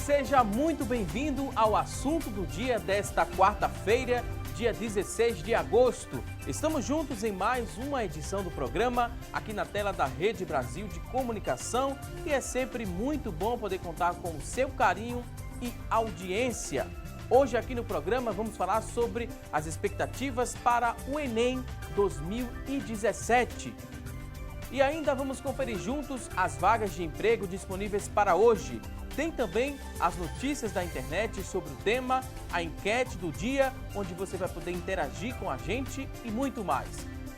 Seja muito bem-vindo ao assunto do dia desta quarta-feira, dia 16 de agosto. Estamos juntos em mais uma edição do programa, aqui na tela da Rede Brasil de Comunicação, e é sempre muito bom poder contar com o seu carinho e audiência. Hoje aqui no programa vamos falar sobre as expectativas para o Enem 2017. E ainda vamos conferir juntos as vagas de emprego disponíveis para hoje. Tem também as notícias da internet sobre o tema, a enquete do dia, onde você vai poder interagir com a gente e muito mais.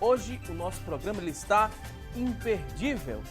Hoje o nosso programa ele está imperdível.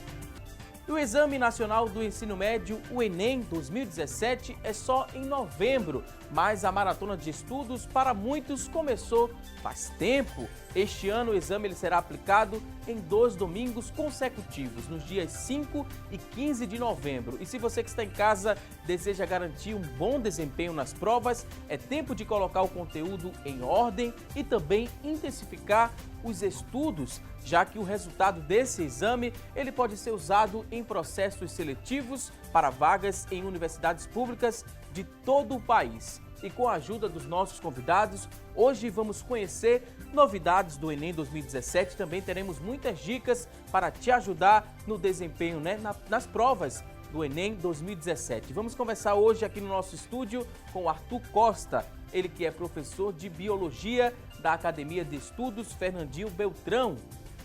E o Exame Nacional do Ensino Médio, o Enem 2017, é só em novembro, mas a maratona de estudos para muitos começou faz tempo. Este ano o exame ele será aplicado em 2 domingos consecutivos, nos dias 5 e 15 de novembro. E se você que está em casa deseja garantir um bom desempenho nas provas, é tempo de colocar o conteúdo em ordem e também intensificar os estudos, já que o resultado desse exame ele pode ser usado em processos seletivos para vagas em universidades públicas de todo o país. E com a ajuda dos nossos convidados, hoje vamos conhecer novidades do Enem 2017. Também teremos muitas dicas para te ajudar no desempenho, nas provas do Enem 2017. Vamos conversar hoje aqui no nosso estúdio com o Arthur Costa, ele que é professor de Biologia da Academia de Estudos Fernandinho Beltrão.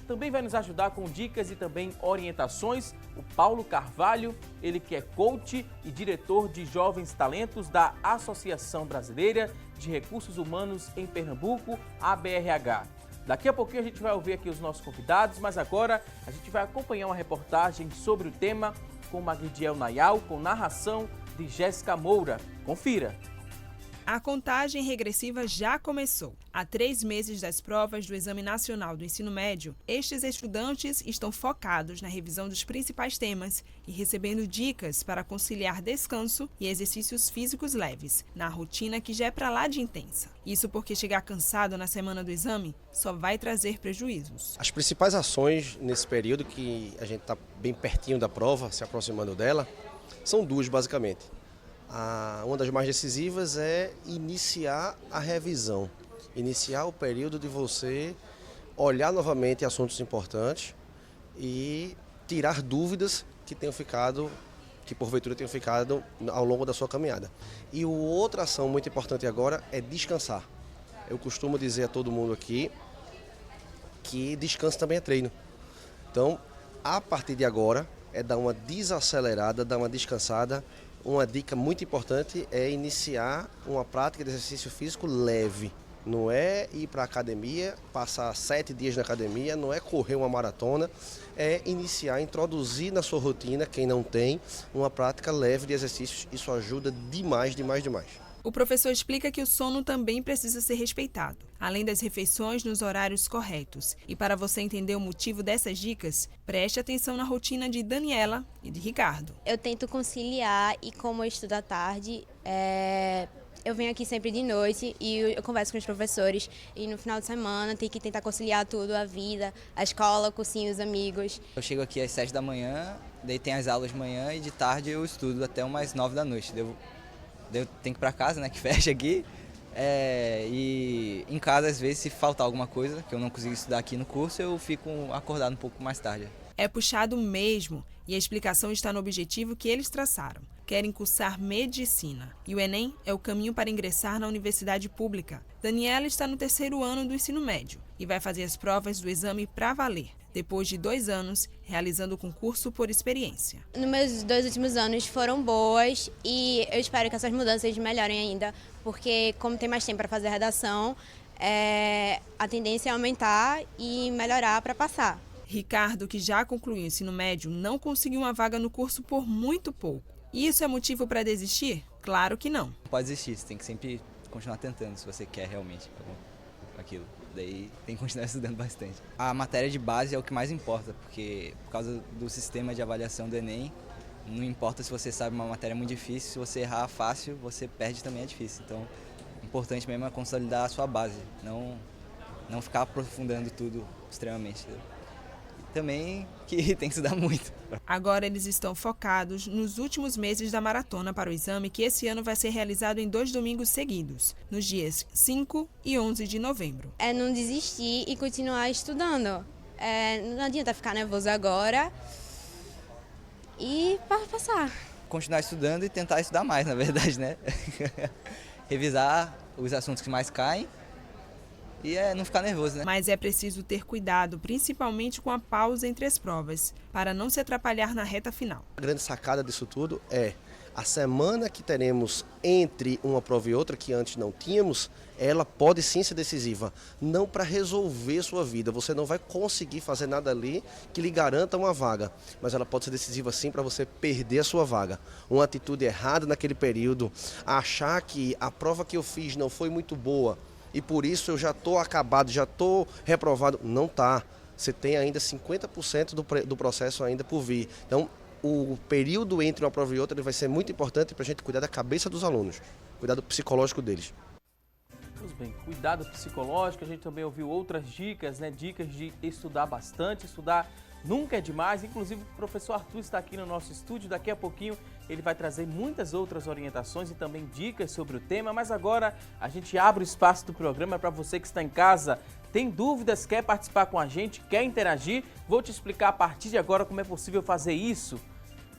Também vai nos ajudar com dicas e também orientações o Paulo Carvalho, ele que é coach e diretor de Jovens Talentos da Associação Brasileira de Recursos Humanos em Pernambuco, ABRH. Daqui a pouquinho a gente vai ouvir aqui os nossos convidados, mas agora a gente vai acompanhar uma reportagem sobre o tema com Magdiel Nayal, com narração de Jéssica Moura. Confira! A contagem regressiva já começou. Há 3 meses das provas do Exame Nacional do Ensino Médio, estes estudantes estão focados na revisão dos principais temas e recebendo dicas para conciliar descanso e exercícios físicos leves, na rotina que já é para lá de intensa. Isso porque chegar cansado na semana do exame só vai trazer prejuízos. As principais ações nesse período, que a gente está bem pertinho da prova, se aproximando dela, são 2 basicamente. Uma das mais decisivas é iniciar a revisão, iniciar o período de você olhar novamente assuntos importantes e tirar dúvidas que porventura tenham ficado ao longo da sua caminhada. E outra ação muito importante agora é descansar. Eu costumo dizer a todo mundo aqui que descanso também é treino. Então, a partir de agora, é dar uma desacelerada, dar uma descansada. Uma dica muito importante é iniciar uma prática de exercício físico leve. Não é ir para a academia, passar 7 dias na academia, não é correr uma maratona, é introduzir na sua rotina, quem não tem, uma prática leve de exercícios. Isso ajuda demais, demais, demais. O professor explica que o sono também precisa ser respeitado, além das refeições nos horários corretos. E para você entender o motivo dessas dicas, preste atenção na rotina de Daniela e de Ricardo. Eu tento conciliar e como eu estudo à tarde, eu venho aqui sempre de noite e eu converso com os professores e no final de semana tem que tentar conciliar tudo, a vida, a escola, o cursinho, os amigos. Eu chego aqui às 7 da manhã, daí tem as aulas de manhã e de tarde eu estudo até umas 9 da noite. Eu tenho que ir para casa, né, que fecha aqui, e em casa, às vezes, se faltar alguma coisa, que eu não consigo estudar aqui no curso, eu fico acordado um pouco mais tarde. É puxado mesmo, e a explicação está no objetivo que eles traçaram. Querem cursar medicina, e o Enem é o caminho para ingressar na universidade pública. Daniela está no 3º ano do ensino médio e vai fazer as provas do exame para valer, depois de 2 anos realizando o concurso por experiência. Nos meus 2 últimos anos foram boas e eu espero que essas mudanças melhorem ainda, porque como tem mais tempo para fazer a redação, a tendência é aumentar e melhorar para passar. Ricardo, que já concluiu o ensino médio, não conseguiu uma vaga no curso por muito pouco. E isso é motivo para desistir? Claro que não. Não pode desistir, você tem que sempre continuar tentando se você quer realmente aquilo. Daí tem que continuar estudando bastante. A matéria de base é o que mais importa, porque por causa do sistema de avaliação do Enem, não importa se você sabe uma matéria muito difícil, se você errar fácil, você perde também, é difícil. Então, o importante mesmo é consolidar a sua base, não ficar aprofundando tudo extremamente. também que tem que estudar muito. Agora eles estão focados nos últimos meses da maratona para o exame, que esse ano vai ser realizado em 2 domingos seguidos, nos dias 5 e 11 de novembro. É não desistir e continuar estudando. Não adianta ficar nervoso agora e para passar. Continuar estudando e tentar estudar mais, na verdade, né? Revisar os assuntos que mais caem e não ficar nervoso, né? Mas é preciso ter cuidado, principalmente com a pausa entre as provas, para não se atrapalhar na reta final. A grande sacada disso tudo é a semana que teremos entre uma prova e outra, que antes não tínhamos, ela pode sim ser decisiva. Não para resolver sua vida, você não vai conseguir fazer nada ali que lhe garanta uma vaga, mas ela pode ser decisiva sim para você perder a sua vaga. Uma atitude errada naquele período, achar que a prova que eu fiz não foi muito boa e por isso eu já estou acabado, já estou reprovado. Não tá. Você tem ainda 50% do processo ainda por vir. Então, o período entre uma prova e outra ele vai ser muito importante para a gente cuidar da cabeça dos alunos, cuidar do psicológico deles. Pois bem, cuidado psicológico, a gente também ouviu outras dicas, né? Dicas de estudar bastante, estudar nunca é demais. Inclusive o professor Arthur está aqui no nosso estúdio, daqui a pouquinho ele vai trazer muitas outras orientações e também dicas sobre o tema, mas agora a gente abre o espaço do programa para você que está em casa. Tem dúvidas, quer participar com a gente, quer interagir? Vou te explicar a partir de agora como é possível fazer isso.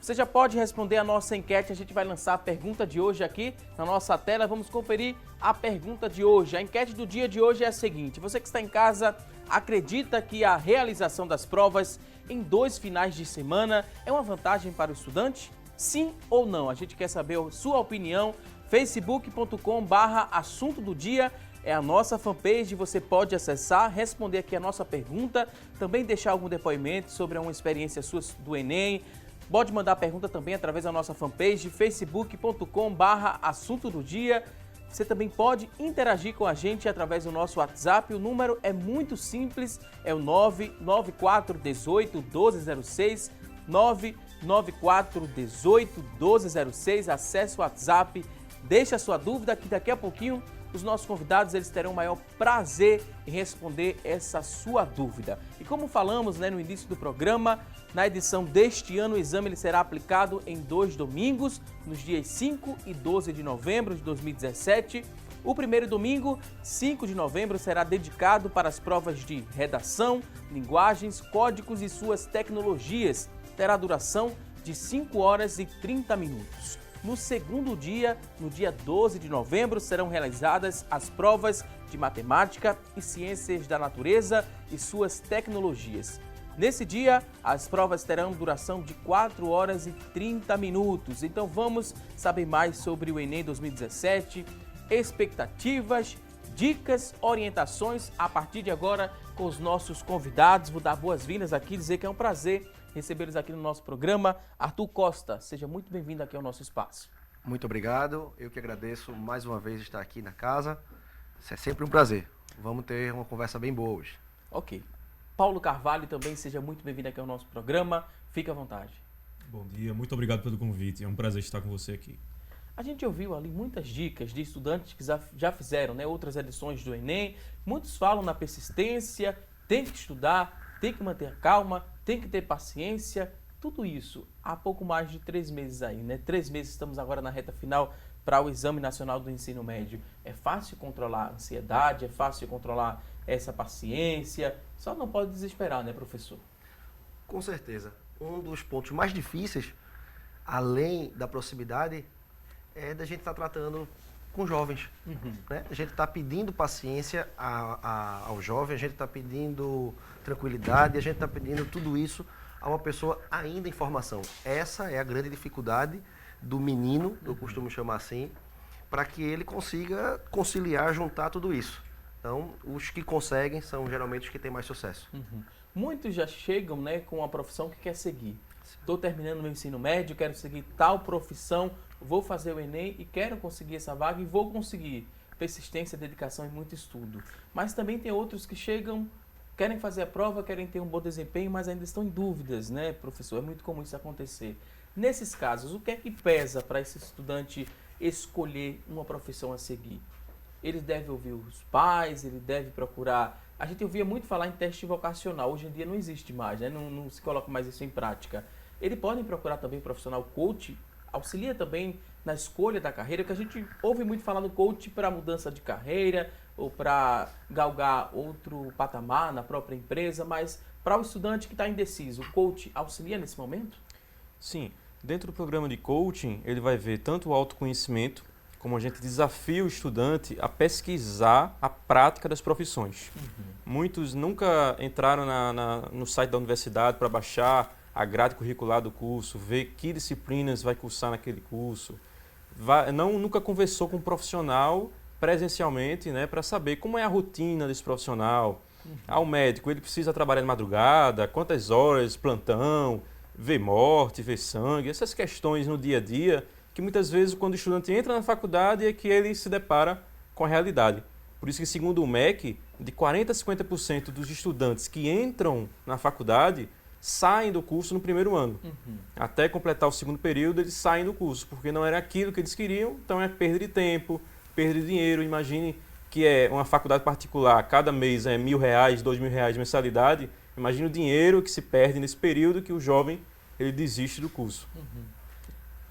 Você já pode responder a nossa enquete, a gente vai lançar a pergunta de hoje aqui na nossa tela. Vamos conferir a pergunta de hoje. A enquete do dia de hoje é a seguinte: você que está em casa, acredita que a realização das provas em 2 finais de semana é uma vantagem para o estudante? Sim ou não? A gente quer saber a sua opinião. facebook.com/assunto do dia é a nossa fanpage, você pode acessar, responder aqui a nossa pergunta, também deixar algum depoimento sobre uma experiência sua do Enem. Pode mandar pergunta também através da nossa fanpage, facebook.com/assunto do dia. Você também pode interagir com a gente através do nosso WhatsApp. O número é muito simples, é o 994181206, 994181206. Acesse o WhatsApp, deixe a sua dúvida que daqui a pouquinho os nossos convidados eles terão o maior prazer em responder essa sua dúvida. E como falamos, né, no início do programa, na edição deste ano o exame ele será aplicado em 2 domingos, nos dias 5 e 12 de novembro de 2017. O primeiro domingo, 5 de novembro, será dedicado para as provas de redação, linguagens, códigos e suas tecnologias. Terá duração de 5 horas e 30 minutos. No segundo dia, no dia 12 de novembro, serão realizadas as provas de matemática e ciências da natureza e suas tecnologias. Nesse dia, as provas terão duração de 4 horas e 30 minutos. Então vamos saber mais sobre o Enem 2017, expectativas, dicas, orientações a partir de agora com os nossos convidados. Vou dar boas-vindas aqui, dizer que é um prazer recebê-los aqui no nosso programa. Arthur Costa, seja muito bem-vindo aqui ao nosso espaço. Muito obrigado, eu que agradeço mais uma vez estar aqui na casa. Isso é sempre um prazer. Vamos ter uma conversa bem boa hoje. Ok. Paulo Carvalho também, seja muito bem-vindo aqui ao nosso programa. Fique à vontade. Bom dia, muito obrigado pelo convite. É um prazer estar com você aqui. A gente ouviu ali muitas dicas de estudantes que já fizeram, né, outras edições do Enem. Muitos falam na persistência, tem que estudar, tem que manter a calma, tem que ter paciência. Tudo isso há pouco mais de 3 meses aí, né? 3 meses, estamos agora na reta final para o Exame Nacional do Ensino Médio. É fácil controlar a ansiedade, é fácil controlar essa paciência, só não pode desesperar, né, professor? Com certeza. Um dos pontos mais difíceis, além da proximidade, é da gente estar tratando com jovens. Né? A gente está pedindo paciência ao jovem, a gente está pedindo tranquilidade, a gente está pedindo tudo isso a uma pessoa ainda em formação. Essa é a grande dificuldade do menino, eu costumo chamar assim, para que ele consiga conciliar, juntar tudo isso. Então, os que conseguem são geralmente os que têm mais sucesso. Muitos já chegam, né, com a profissão que quer seguir. Estou terminando meu ensino médio, quero seguir tal profissão, vou fazer o Enem e quero conseguir essa vaga e vou conseguir. Persistência, dedicação e muito estudo. Mas também tem outros que chegam, querem fazer a prova, querem ter um bom desempenho, mas ainda estão em dúvidas, né, professor? É muito comum isso acontecer. Nesses casos, o que é que pesa para esse estudante escolher uma profissão a seguir? ele deve ouvir os pais, ele deve procurar... A gente ouvia muito falar em teste vocacional, hoje em dia não existe mais, né? Não se coloca mais isso em prática. Ele pode procurar também profissional coach, auxilia também na escolha da carreira, que a gente ouve muito falar no coach para mudança de carreira ou para galgar outro patamar na própria empresa, mas para o estudante que está indeciso, o coach auxilia nesse momento? Sim, dentro do programa de coaching, ele vai ver tanto o autoconhecimento, como a gente desafia o estudante a pesquisar a prática das profissões. Muitos nunca entraram no site da universidade para baixar a grade curricular do curso, ver que disciplinas vai cursar naquele curso. Nunca conversou com um profissional presencialmente, né, para saber como é a rotina desse profissional. O médico, ele precisa trabalhar de madrugada, quantas horas, plantão, ver morte, ver sangue, essas questões no dia a dia, que muitas vezes quando o estudante entra na faculdade é que ele se depara com a realidade. Por isso que, segundo o MEC, de 40% a 50% dos estudantes que entram na faculdade saem do curso no primeiro ano. Até completar o segundo período, eles saem do curso, porque não era aquilo que eles queriam, então é perda de tempo, perda de dinheiro. Imagine que é uma faculdade particular, cada mês é R$1.000, R$2.000 de mensalidade. Imagine o dinheiro que se perde nesse período que o jovem ele desiste do curso.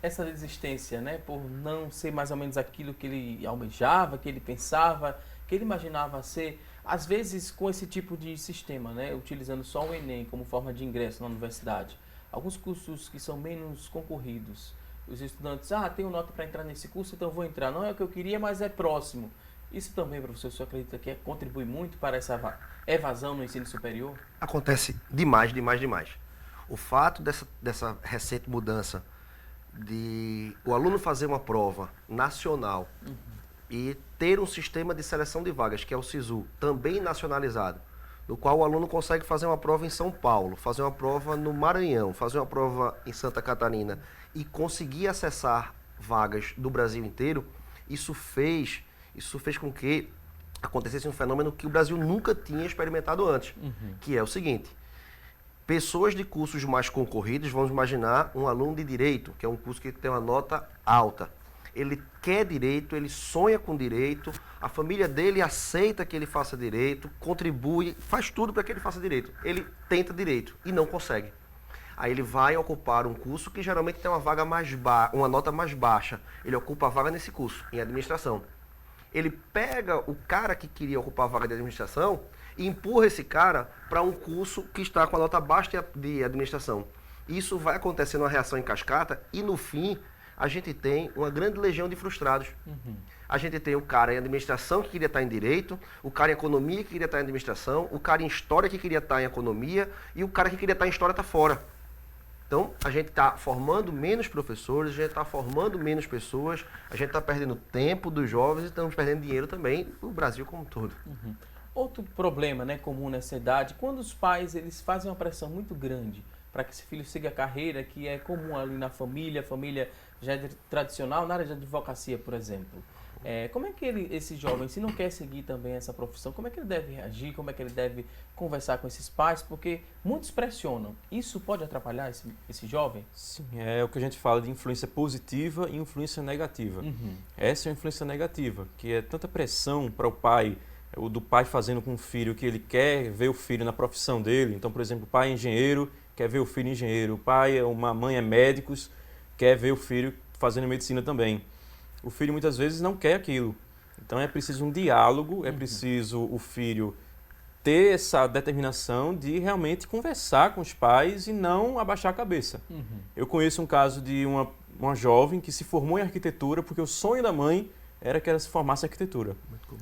Essa desistência, né, por não ser mais ou menos aquilo que ele almejava, que ele pensava, que ele imaginava ser, às vezes com esse tipo de sistema, né, utilizando só o Enem como forma de ingresso na universidade. Alguns cursos que são menos concorridos, os estudantes, tenho nota para entrar nesse curso, então vou entrar. Não é o que eu queria, mas é próximo. Isso também, professor, o senhor acredita que contribui muito para essa evasão no ensino superior? Acontece demais. O fato dessa recente mudança de o aluno fazer uma prova nacional e ter um sistema de seleção de vagas, que é o SISU, também nacionalizado, no qual o aluno consegue fazer uma prova em São Paulo, fazer uma prova no Maranhão, fazer uma prova em Santa Catarina e conseguir acessar vagas do Brasil inteiro, isso fez com que acontecesse um fenômeno que o Brasil nunca tinha experimentado antes, que é o seguinte: pessoas de cursos mais concorridos, vamos imaginar um aluno de Direito, que é um curso que tem uma nota alta. Ele quer Direito, ele sonha com Direito, a família dele aceita que ele faça Direito, contribui, faz tudo para que ele faça Direito. Ele tenta Direito e não consegue. Aí ele vai ocupar um curso que geralmente tem uma nota mais baixa. Ele ocupa a vaga nesse curso, em Administração. Ele pega o cara que queria ocupar a vaga de Administração e empurra esse cara para um curso que está com a nota baixa de Administração. Isso vai acontecer numa reação em cascata e, no fim, a gente tem uma grande legião de frustrados. A gente tem o cara em Administração que queria estar em Direito, o cara em Economia que queria estar em Administração, o cara em História que queria estar em Economia e o cara que queria estar em História está fora. Então, a gente está formando menos professores, a gente está formando menos pessoas, a gente está perdendo tempo dos jovens e estamos perdendo dinheiro também no Brasil como um todo. Outro problema, né, comum nessa idade, quando os pais eles fazem uma pressão muito grande para que esse filho siga a carreira que é comum ali na família, a família já é tradicional, na área de advocacia, por exemplo. Como é que esse jovem, se não quer seguir também essa profissão, como é que ele deve reagir, como é que ele deve conversar com esses pais? Porque muitos pressionam. Isso pode atrapalhar esse jovem? Sim, é o que a gente fala de influência positiva e influência negativa. Essa é a influência negativa, que é tanta pressão para o pai, o do pai fazendo com o filho que ele quer ver o filho na profissão dele. Então, por exemplo, o pai é engenheiro, quer ver o filho engenheiro. O pai, uma mãe é médicos, quer ver o filho fazendo medicina também. O filho muitas vezes não quer aquilo. Então é preciso um diálogo, é preciso o filho ter essa determinação de realmente conversar com os pais e não abaixar a cabeça. Eu conheço um caso de uma jovem que se formou em arquitetura porque o sonho da mãe era que ela se formasse em arquitetura.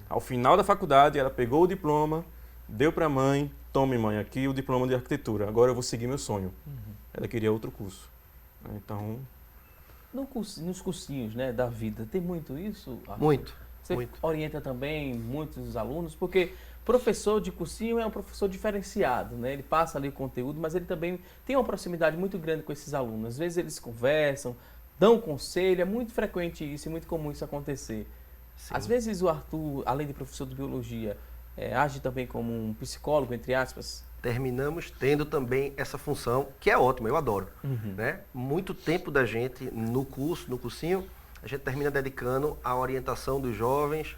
Ao final da faculdade, ela pegou o diploma, deu para a mãe: tome, mãe, aqui o diploma de arquitetura, agora eu vou seguir meu sonho. Ela queria outro curso. Então... Nos cursinhos, né, da vida, tem muito isso? Muito. Você orienta também muitos alunos, porque professor de cursinho é um professor diferenciado, né? Ele passa ali o conteúdo, mas ele também tem uma proximidade muito grande com esses alunos. Às vezes eles conversam, dão conselho, é muito frequente isso, é muito comum isso acontecer. Sim. Às vezes o Arthur, além de professor de biologia, age também como um psicólogo, entre aspas. Terminamos tendo também essa função, que é ótima, eu adoro. Né? Muito tempo da gente no cursinho, a gente termina dedicando à orientação dos jovens,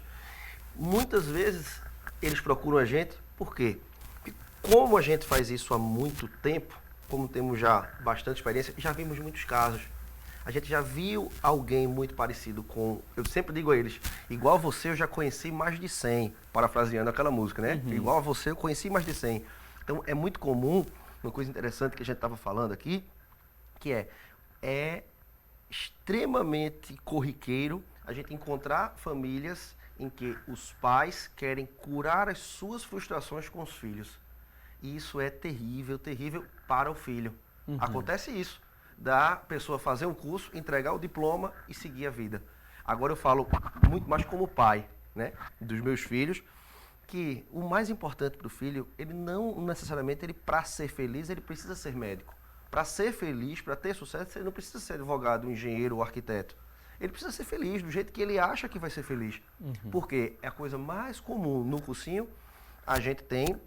Muitas vezes eles procuram a gente, por quê? Porque como a gente faz isso há muito tempo, como temos já bastante experiência, já vimos muitos casos. A gente já viu alguém muito parecido com... Eu sempre digo a eles, igual a você eu já conheci mais de 100, parafraseando aquela música, né? Igual a você eu conheci mais de 100. Então é muito comum, uma coisa interessante que a gente estava falando aqui, que é extremamente corriqueiro a gente encontrar famílias em que os pais querem curar as suas frustrações com os filhos. E isso é terrível, terrível para o filho. Acontece isso, da pessoa fazer um curso, entregar o diploma e seguir a vida. Agora eu falo muito mais como pai, né, dos meus filhos, que o mais importante para o filho, ele não necessariamente, para ser feliz, ele precisa ser médico. Para ser feliz, para ter sucesso, ele não precisa ser advogado, engenheiro ou arquiteto. Ele precisa ser feliz do jeito que ele acha que vai ser feliz. Porque é a coisa mais comum no cursinho. A gente tem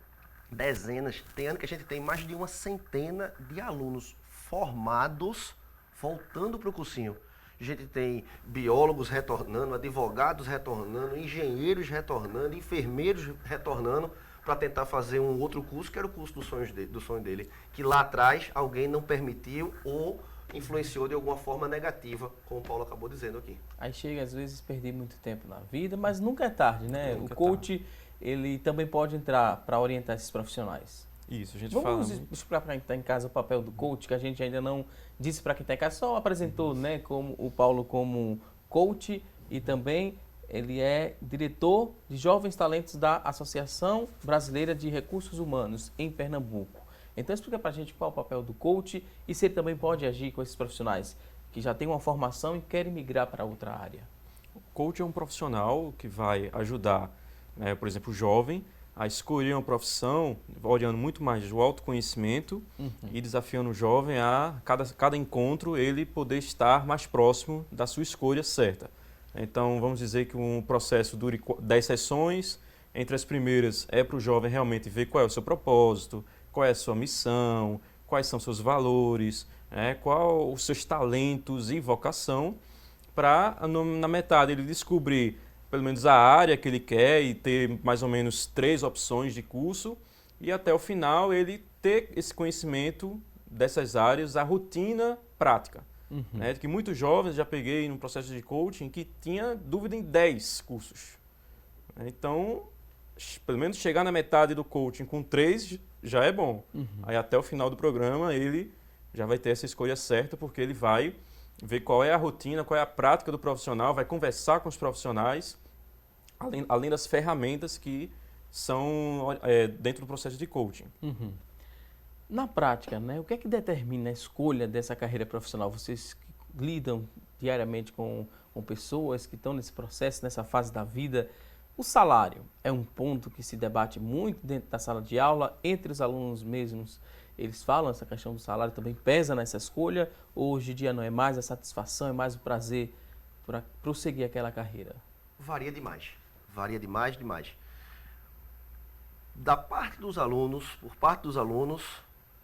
dezenas, tem ano que a gente tem mais de uma centena de alunos formados voltando para o cursinho. A gente tem biólogos retornando, advogados retornando, engenheiros retornando, enfermeiros retornando para tentar fazer um outro curso, que era o curso do sonho dele, que lá atrás alguém não permitiu ou influenciou de alguma forma negativa, como o Paulo acabou dizendo aqui. Aí chega, às vezes, perder muito tempo na vida, mas nunca é tarde, né? Nunca o coach, ele também pode entrar para orientar esses profissionais. Isso, a gente Vamos fala... explicar para quem está em casa o papel do coach, que a gente ainda não disse para quem está em casa, só apresentou, né, como o Paulo como coach e também ele é diretor de Jovens Talentos da Associação Brasileira de Recursos Humanos em Pernambuco. Então explica para a gente qual é o papel do coach e se ele também pode agir com esses profissionais que já têm uma formação e querem migrar para outra área. O coach é um profissional que vai ajudar, né, por exemplo, o jovem a escolher uma profissão, olhando muito mais do autoconhecimento e desafiando o jovem a, cada encontro, ele poder estar mais próximo da sua escolha certa. Então, vamos dizer que um processo dure 10 sessões, entre as primeiras é para o jovem realmente ver qual é o seu propósito, qual é a sua missão, quais são seus valores, qual os seus talentos e vocação, para na metade ele descobrir pelo menos a área que ele quer e ter mais ou menos 3 opções de curso e até o final ele ter esse conhecimento dessas áreas, a rotina prática. Que muitos jovens já peguei num processo de coaching que tinha dúvida em 10 cursos. Então, pelo menos chegar na metade do coaching com 3 já é bom. Aí até o final do programa ele já vai ter essa escolha certa, porque ele vai ver qual é a rotina, qual é a prática do profissional, vai conversar com os profissionais, além das ferramentas que são dentro do processo de coaching. Na prática, né, o que é que determina a escolha dessa carreira profissional? Vocês lidam diariamente com pessoas que estão nesse processo, nessa fase da vida. O salário é um ponto que se debate muito dentro da sala de aula, entre os alunos mesmos. Eles falam, essa questão do salário também pesa nessa escolha? Hoje em dia não é mais a satisfação, é mais o prazer por prosseguir aquela carreira? Varia demais, demais. Da parte dos alunos, por parte dos alunos,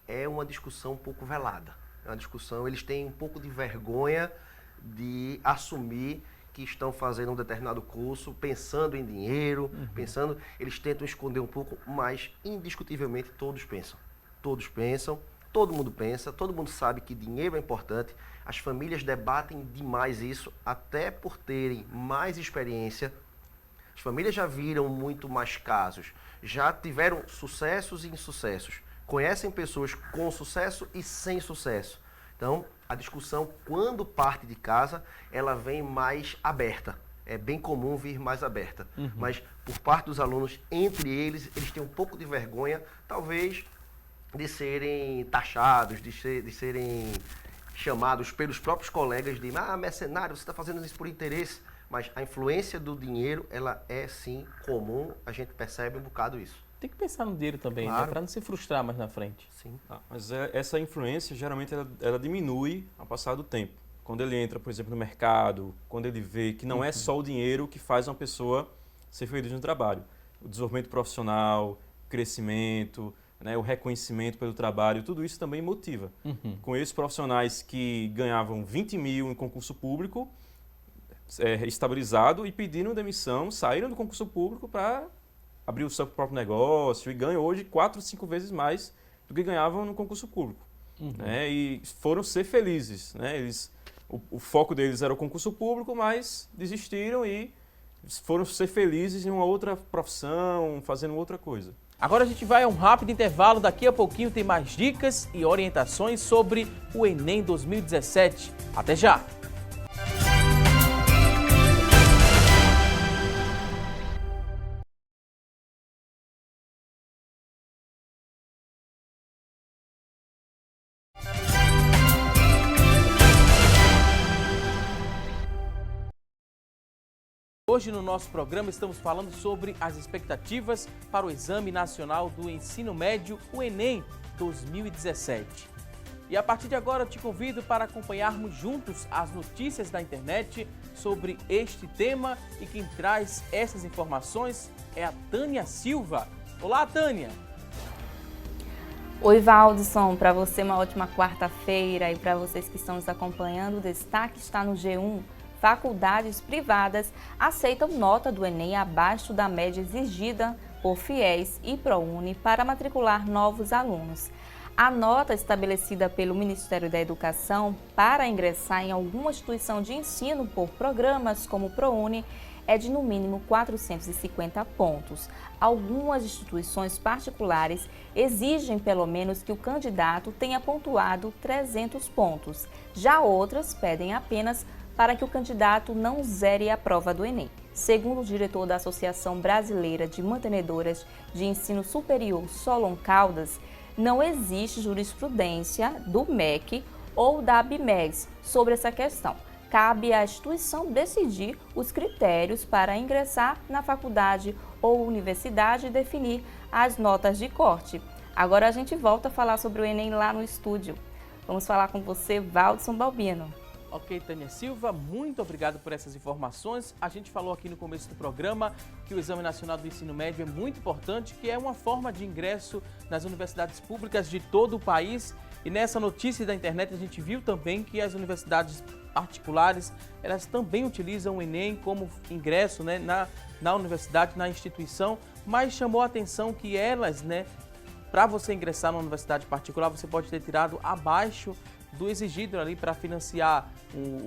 é uma discussão um pouco velada. É uma discussão, eles têm um pouco de vergonha de assumir que estão fazendo um determinado curso, pensando em dinheiro, eles tentam esconder um pouco, mas indiscutivelmente todos pensam. Todos pensam, todo mundo pensa, todo mundo sabe que dinheiro é importante. As famílias debatem demais isso, até por terem mais experiência. As famílias já viram muito mais casos, já tiveram sucessos e insucessos. Conhecem pessoas com sucesso e sem sucesso. Então, a discussão, quando parte de casa, ela vem mais aberta. É bem comum vir mais aberta. Mas, por parte dos alunos, entre eles têm um pouco de vergonha, talvez, de serem taxados, de serem chamados pelos próprios colegas de mercenário, você está fazendo isso por interesse. Mas a influência do dinheiro, ela é sim comum, a gente percebe um bocado isso. Tem que pensar no dinheiro também, Claro. né? Para não se frustrar mais na frente. Sim. Mas essa influência, geralmente, ela diminui ao passar do tempo. Quando ele entra, por exemplo, no mercado, quando ele vê que não é só o dinheiro que faz uma pessoa ser feliz no trabalho. O desenvolvimento profissional, crescimento, né, o reconhecimento pelo trabalho, tudo isso também motiva. Com esses profissionais que ganhavam 20 mil em concurso público, estabilizado e pediram demissão, saíram do concurso público para abrir o seu próprio negócio e ganham hoje 4, 5 vezes mais do que ganhavam no concurso público. Né? E foram ser felizes. Né? O foco deles era o concurso público, mas desistiram e foram ser felizes em uma outra profissão, fazendo outra coisa. Agora a gente vai a um rápido intervalo, daqui a pouquinho tem mais dicas e orientações sobre o Enem 2017. Até já! Hoje no nosso programa estamos falando sobre as expectativas para o Exame Nacional do Ensino Médio, o Enem 2017. E a partir de agora eu te convido para acompanharmos juntos as notícias da internet sobre este tema, e quem traz essas informações é a Tânia Silva. Olá, Tânia! Oi, Valdson, para você uma ótima quarta-feira, e para vocês que estão nos acompanhando, o destaque está no G1. Faculdades privadas aceitam nota do Enem abaixo da média exigida por FIES e ProUni para matricular novos alunos. A nota estabelecida pelo Ministério da Educação para ingressar em alguma instituição de ensino por programas como o ProUni é de no mínimo 450 pontos. Algumas instituições particulares exigem pelo menos que o candidato tenha pontuado 300 pontos. Já outras pedem apenas para que o candidato não zere a prova do Enem. Segundo o diretor da Associação Brasileira de Mantenedoras de Ensino Superior, Solon Caldas, não existe jurisprudência do MEC ou da ABMES sobre essa questão. Cabe à instituição decidir os critérios para ingressar na faculdade ou universidade e definir as notas de corte. Agora a gente volta a falar sobre o Enem lá no estúdio. Vamos falar com você, Valdson Balbino. Ok, Tânia Silva, muito obrigado por essas informações. A gente falou aqui no começo do programa que o Exame Nacional do Ensino Médio é muito importante, que é uma forma de ingresso nas universidades públicas de todo o país. E nessa notícia da internet a gente viu também que as universidades particulares, elas também utilizam o Enem como ingresso, né, na universidade, na instituição, mas chamou a atenção que elas, né, para você ingressar na universidade particular, você pode ter tirado abaixo do exigido ali para financiar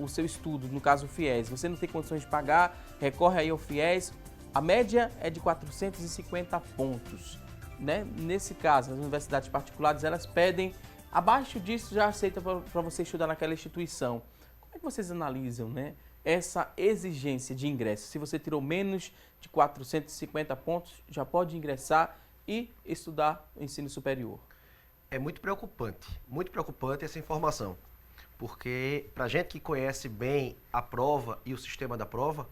o seu estudo, no caso o FIES. Você não tem condições de pagar, recorre aí ao FIES. A média é de 450 pontos. Né? Nesse caso, as universidades particulares, elas pedem, abaixo disso já aceita para você estudar naquela instituição. Como é que vocês analisam, né, essa exigência de ingresso? Se você tirou menos de 450 pontos, já pode ingressar e estudar o ensino superior. É muito preocupante essa informação, porque para a gente que conhece bem a prova e o sistema da prova,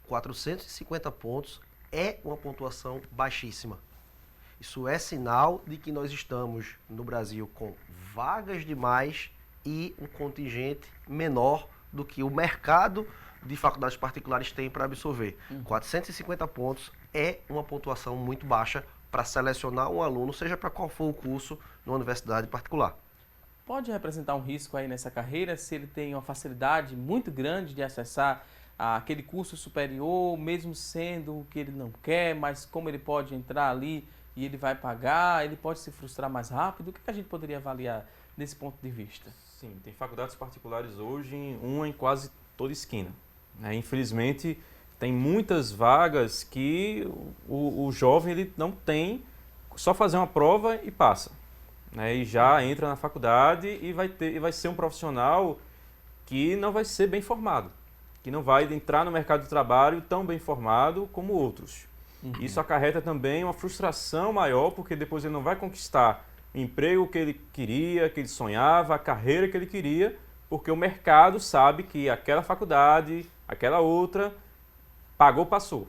450 pontos é uma pontuação baixíssima. Isso é sinal de que nós estamos no Brasil com vagas demais e um contingente menor do que o mercado de faculdades particulares tem para absorver. 450 pontos é uma pontuação muito baixa para selecionar um aluno, seja para qual for o curso, numa universidade particular. Pode representar um risco aí nessa carreira se ele tem uma facilidade muito grande de acessar aquele curso superior, mesmo sendo o que ele não quer, mas como ele pode entrar ali e ele vai pagar, ele pode se frustrar mais rápido? O que a gente poderia avaliar nesse ponto de vista? Sim, tem faculdades particulares hoje, uma em quase toda esquina. Infelizmente, tem muitas vagas que o jovem ele não tem, só fazer uma prova e passa. E já entra na faculdade e vai ser um profissional que não vai ser bem formado, que não vai entrar no mercado de trabalho tão bem formado como outros. Isso acarreta também uma frustração maior, porque depois ele não vai conquistar o emprego que ele queria, que ele sonhava, a carreira que ele queria, porque o mercado sabe que aquela faculdade, aquela outra, pagou, passou.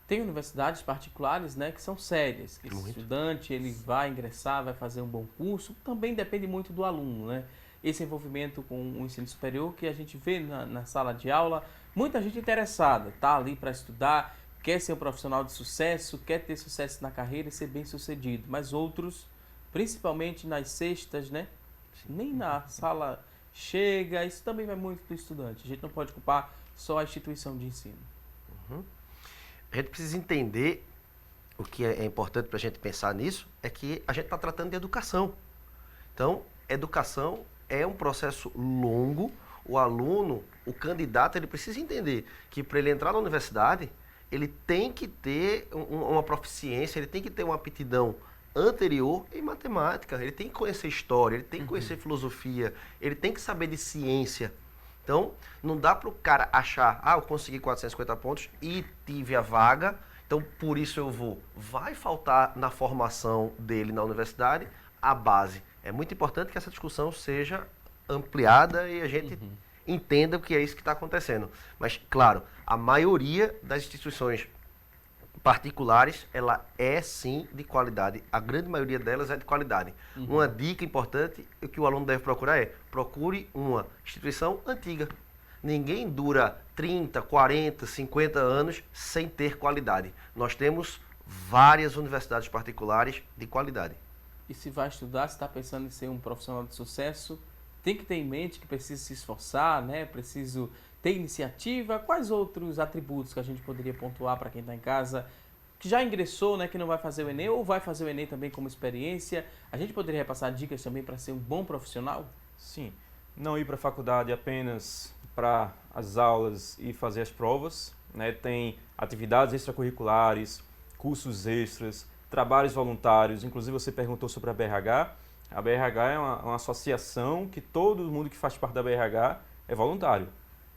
Tem universidades particulares, né, que são sérias, que esse estudante ele vai ingressar, vai fazer um bom curso, também depende muito do aluno, né? Esse envolvimento com o ensino superior que a gente vê na sala de aula, muita gente interessada, tá ali para estudar, quer ser um profissional de sucesso, quer ter sucesso na carreira e ser bem sucedido, mas outros, principalmente nas sextas, né, nem na sala chega, isso também vai muito do estudante. A gente não pode culpar só a instituição de ensino? A gente precisa entender, o que é importante para a gente pensar nisso, é que a gente está tratando de educação. Então, educação é um processo longo. O aluno, o candidato, ele precisa entender que para ele entrar na universidade, ele tem que ter uma proficiência, ele tem que ter uma aptidão anterior em matemática, ele tem que conhecer história, ele tem que conhecer filosofia, ele tem que saber de ciência. Então, não dá para o cara achar, eu consegui 450 pontos e tive a vaga, então por isso eu vou. Vai faltar na formação dele na universidade a base. É muito importante que essa discussão seja ampliada e a gente entenda o que é isso que está acontecendo. Mas, claro, a maioria das instituições particulares, ela é sim de qualidade. A grande maioria delas é de qualidade. Uma dica importante que o aluno deve procurar é: procure uma instituição antiga. Ninguém dura 30, 40, 50 anos sem ter qualidade. Nós temos várias universidades particulares de qualidade. E se vai estudar, se está pensando em ser um profissional de sucesso, tem que ter em mente que precisa se esforçar, né? Preciso ter iniciativa. Quais outros atributos que a gente poderia pontuar para quem está em casa, que já ingressou, né, que não vai fazer o Enem ou vai fazer o Enem também como experiência? A gente poderia repassar dicas também para ser um bom profissional? Sim, não ir para a faculdade apenas para as aulas e fazer as provas, né? Tem atividades extracurriculares, cursos extras, trabalhos voluntários. Inclusive você perguntou sobre a BRH. A BRH é uma associação que todo mundo que faz parte da BRH é voluntário,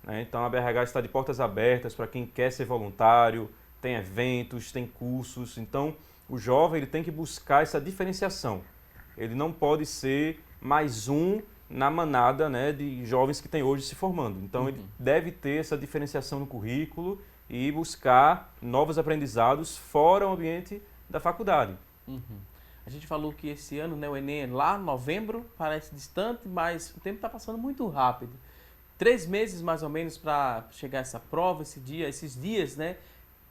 né? Então a BRH está de portas abertas para quem quer ser voluntário, tem eventos, tem cursos. Então o jovem ele tem que buscar essa diferenciação. Ele não pode ser mais um na manada, né, de jovens que tem hoje se formando. Então ele deve ter essa diferenciação no currículo e buscar novos aprendizados fora o ambiente da faculdade. A gente falou que esse ano, né, o Enem é lá, novembro, parece distante, mas o tempo está passando muito rápido. 3 meses mais ou menos para chegar essa prova, esses dias, né,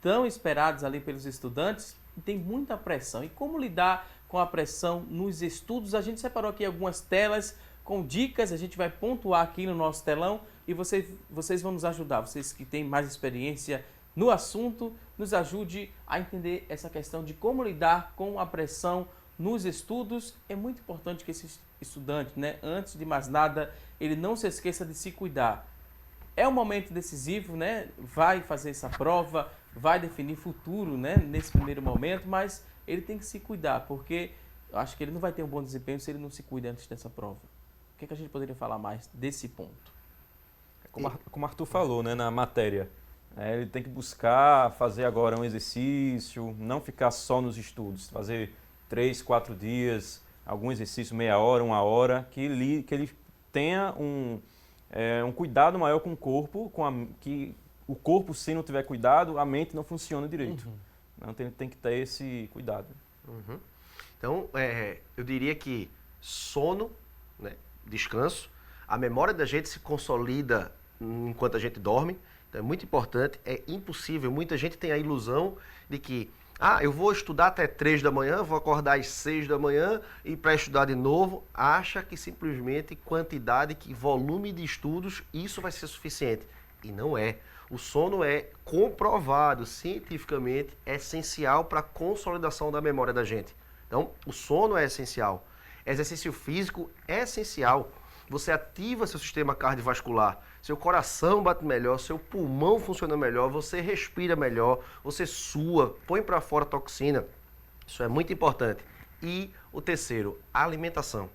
tão esperados ali pelos estudantes, e tem muita pressão. E como lidar com a pressão nos estudos? A gente separou aqui algumas telas com dicas, a gente vai pontuar aqui no nosso telão e vocês vão nos ajudar. Vocês que têm mais experiência no assunto, nos ajude a entender essa questão de como lidar com a pressão nos estudos. É muito importante que esse estudante, né, antes de mais nada, ele não se esqueça de se cuidar. É um momento decisivo, né? Vai fazer essa prova, vai definir futuro, né, nesse primeiro momento, mas ele tem que se cuidar, porque eu acho que ele não vai ter um bom desempenho se ele não se cuida antes dessa prova. O que a gente poderia falar mais desse ponto? Como Arthur falou, né, na matéria, ele tem que buscar fazer agora um exercício, não ficar só nos estudos, fazer 3, 4 dias, algum exercício, meia hora, 1 hora, que ele tenha um cuidado maior com o corpo, que o corpo, se não tiver cuidado, a mente não funciona direito. Então tem que ter esse cuidado. Então, eu diria que sono, né, descanso, a memória da gente se consolida enquanto a gente dorme. Então é muito importante, é impossível. Muita gente tem a ilusão de que eu vou estudar até 3 da manhã, vou acordar às 6 da manhã e para estudar de novo, acha que simplesmente quantidade, que volume de estudos, isso vai ser suficiente. E não é. O sono é comprovado cientificamente essencial para a consolidação da memória da gente. Então, o sono é essencial. Exercício físico é essencial. Você ativa seu sistema cardiovascular, seu coração bate melhor, seu pulmão funciona melhor, você respira melhor, você sua, põe para fora toxina. Isso é muito importante. E o terceiro, a alimentação.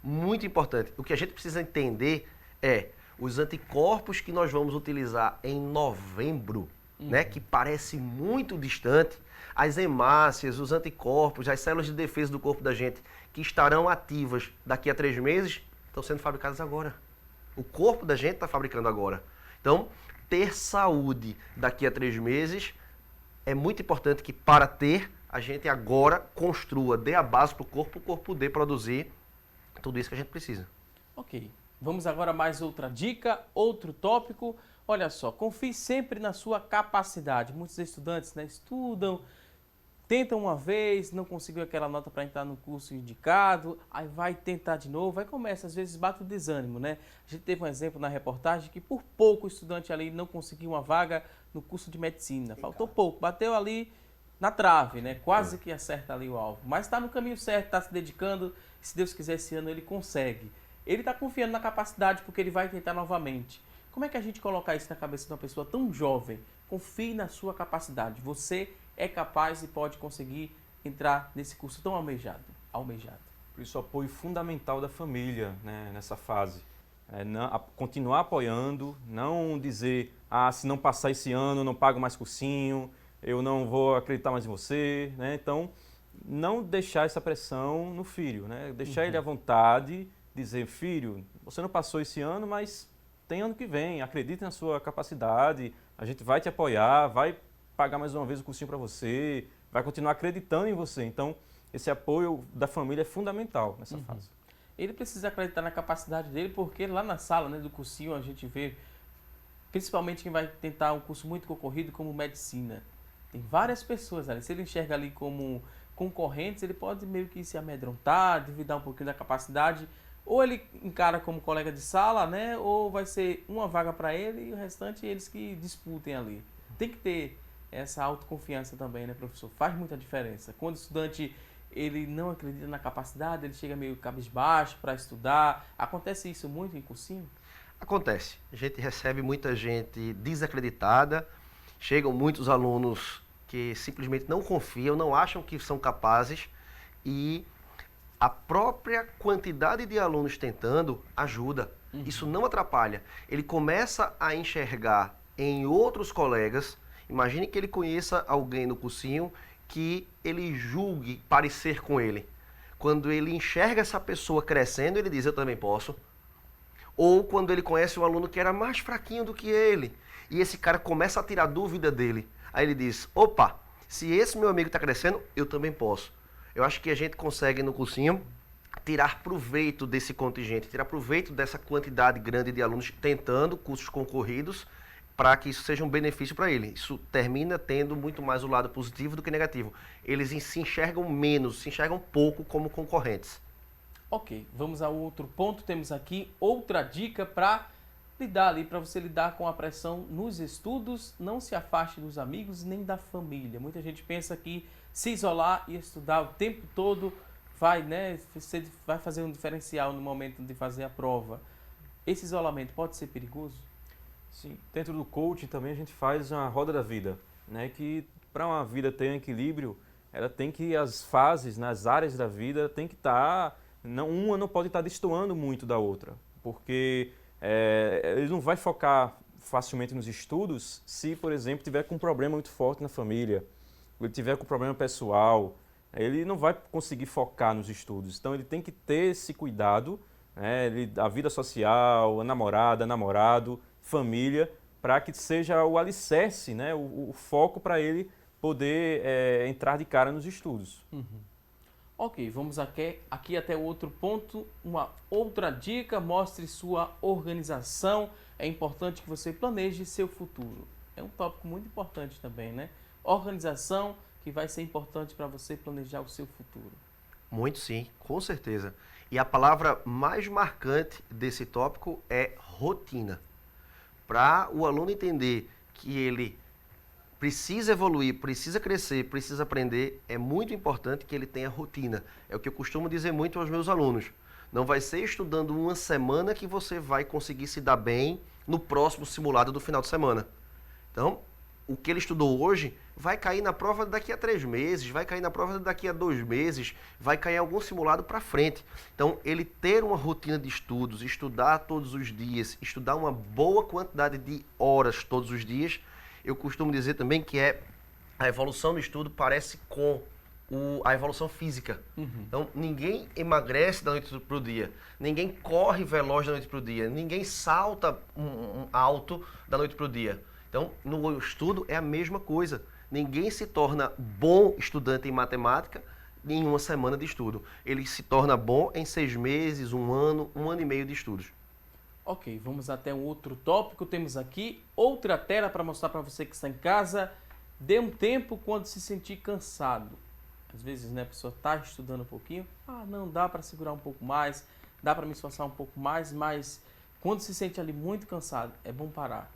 Muito importante. O que a gente precisa entender é os anticorpos que nós vamos utilizar em novembro, né, que parece muito distante, as hemácias, os anticorpos, as células de defesa do corpo da gente, que estarão ativas daqui a 3 meses, estão sendo fabricadas agora. O corpo da gente está fabricando agora. Então, ter saúde daqui a 3 meses é muito importante que, para ter, a gente agora construa, dê a base para o corpo poder produzir tudo isso que a gente precisa. Ok. Vamos agora a mais outra dica, outro tópico. Olha só, confie sempre na sua capacidade. Muitos estudantes, né, estudam, tenta uma vez, não conseguiu aquela nota para entrar no curso indicado, aí vai tentar de novo, aí começa, às vezes bate o desânimo, né? A gente teve um exemplo na reportagem que por pouco o estudante ali não conseguiu uma vaga no curso de medicina, faltou pouco, bateu ali na trave, né? Quase que acerta ali o alvo, mas está no caminho certo, está se dedicando, se Deus quiser esse ano ele consegue. Ele está confiando na capacidade porque ele vai tentar novamente. Como é que a gente coloca isso na cabeça de uma pessoa tão jovem? Confie na sua capacidade. Você é capaz e pode conseguir entrar nesse curso tão almejado. Por isso, o apoio fundamental da família, né, nessa fase. Continuar apoiando, não dizer, se não passar esse ano, eu não pago mais cursinho, eu não vou acreditar mais em você. Né? Então, não deixar essa pressão no filho. Né? Deixar ele à vontade, dizer, filho, você não passou esse ano, mas tem ano que vem, acredite na sua capacidade, a gente vai te apoiar, vai pagar mais uma vez o cursinho para você, vai continuar acreditando em você. Então, esse apoio da família é fundamental nessa fase. Ele precisa acreditar na capacidade dele, porque lá na sala, né, do cursinho a gente vê, principalmente quem vai tentar um curso muito concorrido como medicina, tem várias pessoas ali. Se ele enxerga ali como concorrentes, ele pode meio que se amedrontar, duvidar um pouquinho da capacidade. Ou ele encara como colega de sala, né? Ou vai ser uma vaga para ele e o restante eles que disputem ali. Tem que ter essa autoconfiança também, né, professor? Faz muita diferença. Quando o estudante ele não acredita na capacidade, ele chega meio cabisbaixo para estudar. Acontece isso muito em cursinho? Acontece. A gente recebe muita gente desacreditada. Chegam muitos alunos que simplesmente não confiam, não acham que são capazes e a própria quantidade de alunos tentando ajuda. Isso não atrapalha. Ele começa a enxergar em outros colegas. Imagine que ele conheça alguém no cursinho que ele julgue parecer com ele. Quando ele enxerga essa pessoa crescendo, ele diz, eu também posso. Ou quando ele conhece um aluno que era mais fraquinho do que ele, e esse cara começa a tirar dúvida dele. Aí ele diz, opa, se esse meu amigo está crescendo, eu também posso. Eu acho que a gente consegue no cursinho tirar proveito desse contingente, tirar proveito dessa quantidade grande de alunos tentando cursos concorridos para que isso seja um benefício para ele. Isso termina tendo muito mais o lado positivo do que negativo. Eles se enxergam menos, se enxergam pouco como concorrentes. Ok, vamos a outro ponto. Temos aqui outra dica para lidar ali, para você lidar com a pressão nos estudos. Não se afaste dos amigos nem da família. Muita gente pensa que se isolar e estudar o tempo todo vai, né, você vai fazer um diferencial no momento de fazer a prova. Esse isolamento pode ser perigoso? Sim, dentro do coaching também a gente faz uma roda da vida, né, que para uma vida ter um equilíbrio, ela tem que, as fases, nas áreas da vida, tem que estar, uma não pode estar destoando muito da outra, porque ele não vai focar facilmente nos estudos se, por exemplo, tiver com um problema muito forte na família, ele tiver com um problema pessoal, ele não vai conseguir focar nos estudos. Então ele tem que ter esse cuidado, né, a vida social, a namorada, namorado, família, para que seja o alicerce, né, o foco para ele poder entrar de cara nos estudos. Ok, vamos aqui até outro ponto, uma outra dica, mostre sua organização. É importante que você planeje seu futuro. É um tópico muito importante também, né? Organização que vai ser importante para você planejar o seu futuro. Muito sim, com certeza. E a palavra mais marcante desse tópico é rotina. Para o aluno entender que ele precisa evoluir, precisa crescer, precisa aprender, é muito importante que ele tenha rotina. É o que eu costumo dizer muito aos meus alunos. Não vai ser estudando uma semana que você vai conseguir se dar bem no próximo simulado do final de semana. Então, o que ele estudou hoje vai cair na prova daqui a 3 meses, vai cair na prova daqui a 2 meses, vai cair em algum simulado para frente. Então, ele ter uma rotina de estudos, estudar todos os dias, estudar uma boa quantidade de horas todos os dias, eu costumo dizer também que a evolução do estudo parece com a evolução física. Então, ninguém emagrece da noite para o dia, ninguém corre veloz da noite para o dia, ninguém salta alto da noite para o dia. Então, no estudo é a mesma coisa. Ninguém se torna bom estudante em matemática em uma semana de estudo. Ele se torna bom em 6 meses, 1 ano e meio de estudos. Ok, vamos até um outro tópico. Temos aqui outra tela para mostrar para você que está em casa. Dê um tempo quando se sentir cansado. Às vezes, né, a pessoa está estudando um pouquinho, não, dá para segurar um pouco mais, dá para me esforçar um pouco mais, mas quando se sente ali muito cansado, é bom parar.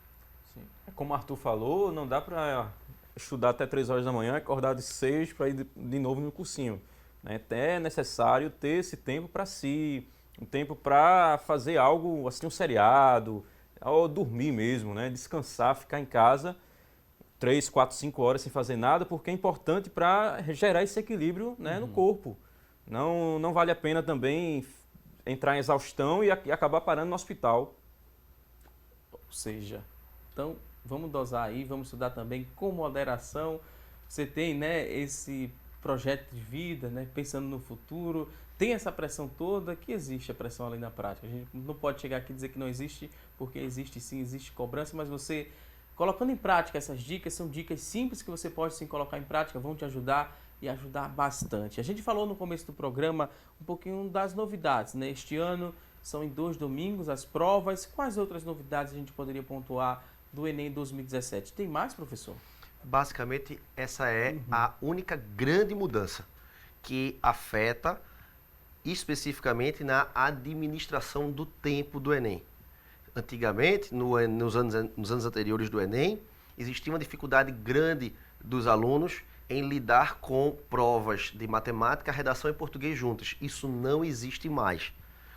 Sim. Como o Arthur falou, não dá para estudar até 3 horas da manhã, acordar de 6 para ir de novo no cursinho. Né? Até é necessário ter esse tempo para si, um tempo para fazer algo, assim, um seriado, ou dormir mesmo, né? Descansar, ficar em casa 3, 4, 5 horas sem fazer nada, porque é importante para gerar esse equilíbrio, né, no corpo. Não vale a pena também entrar em exaustão e acabar parando no hospital. Ou seja, então vamos dosar aí, vamos estudar também com moderação. Você tem, né, esse projeto de vida, né, pensando no futuro, tem essa pressão toda, que existe a pressão ali na prática. A gente não pode chegar aqui e dizer que não existe, porque existe sim, existe cobrança, mas você colocando em prática essas dicas, são dicas simples que você pode sim colocar em prática, vão te ajudar e ajudar bastante. A gente falou no começo do programa um pouquinho das novidades, né? Este ano são em 2 domingos as provas. Quais outras novidades a gente poderia pontuar do Enem 2017? Tem mais, professor? Basicamente, essa é a única grande mudança que afeta especificamente na administração do tempo do Enem. Antigamente, nos anos anteriores do Enem, existia uma dificuldade grande dos alunos em lidar com provas de matemática, redação e português juntas. Isso não existe mais.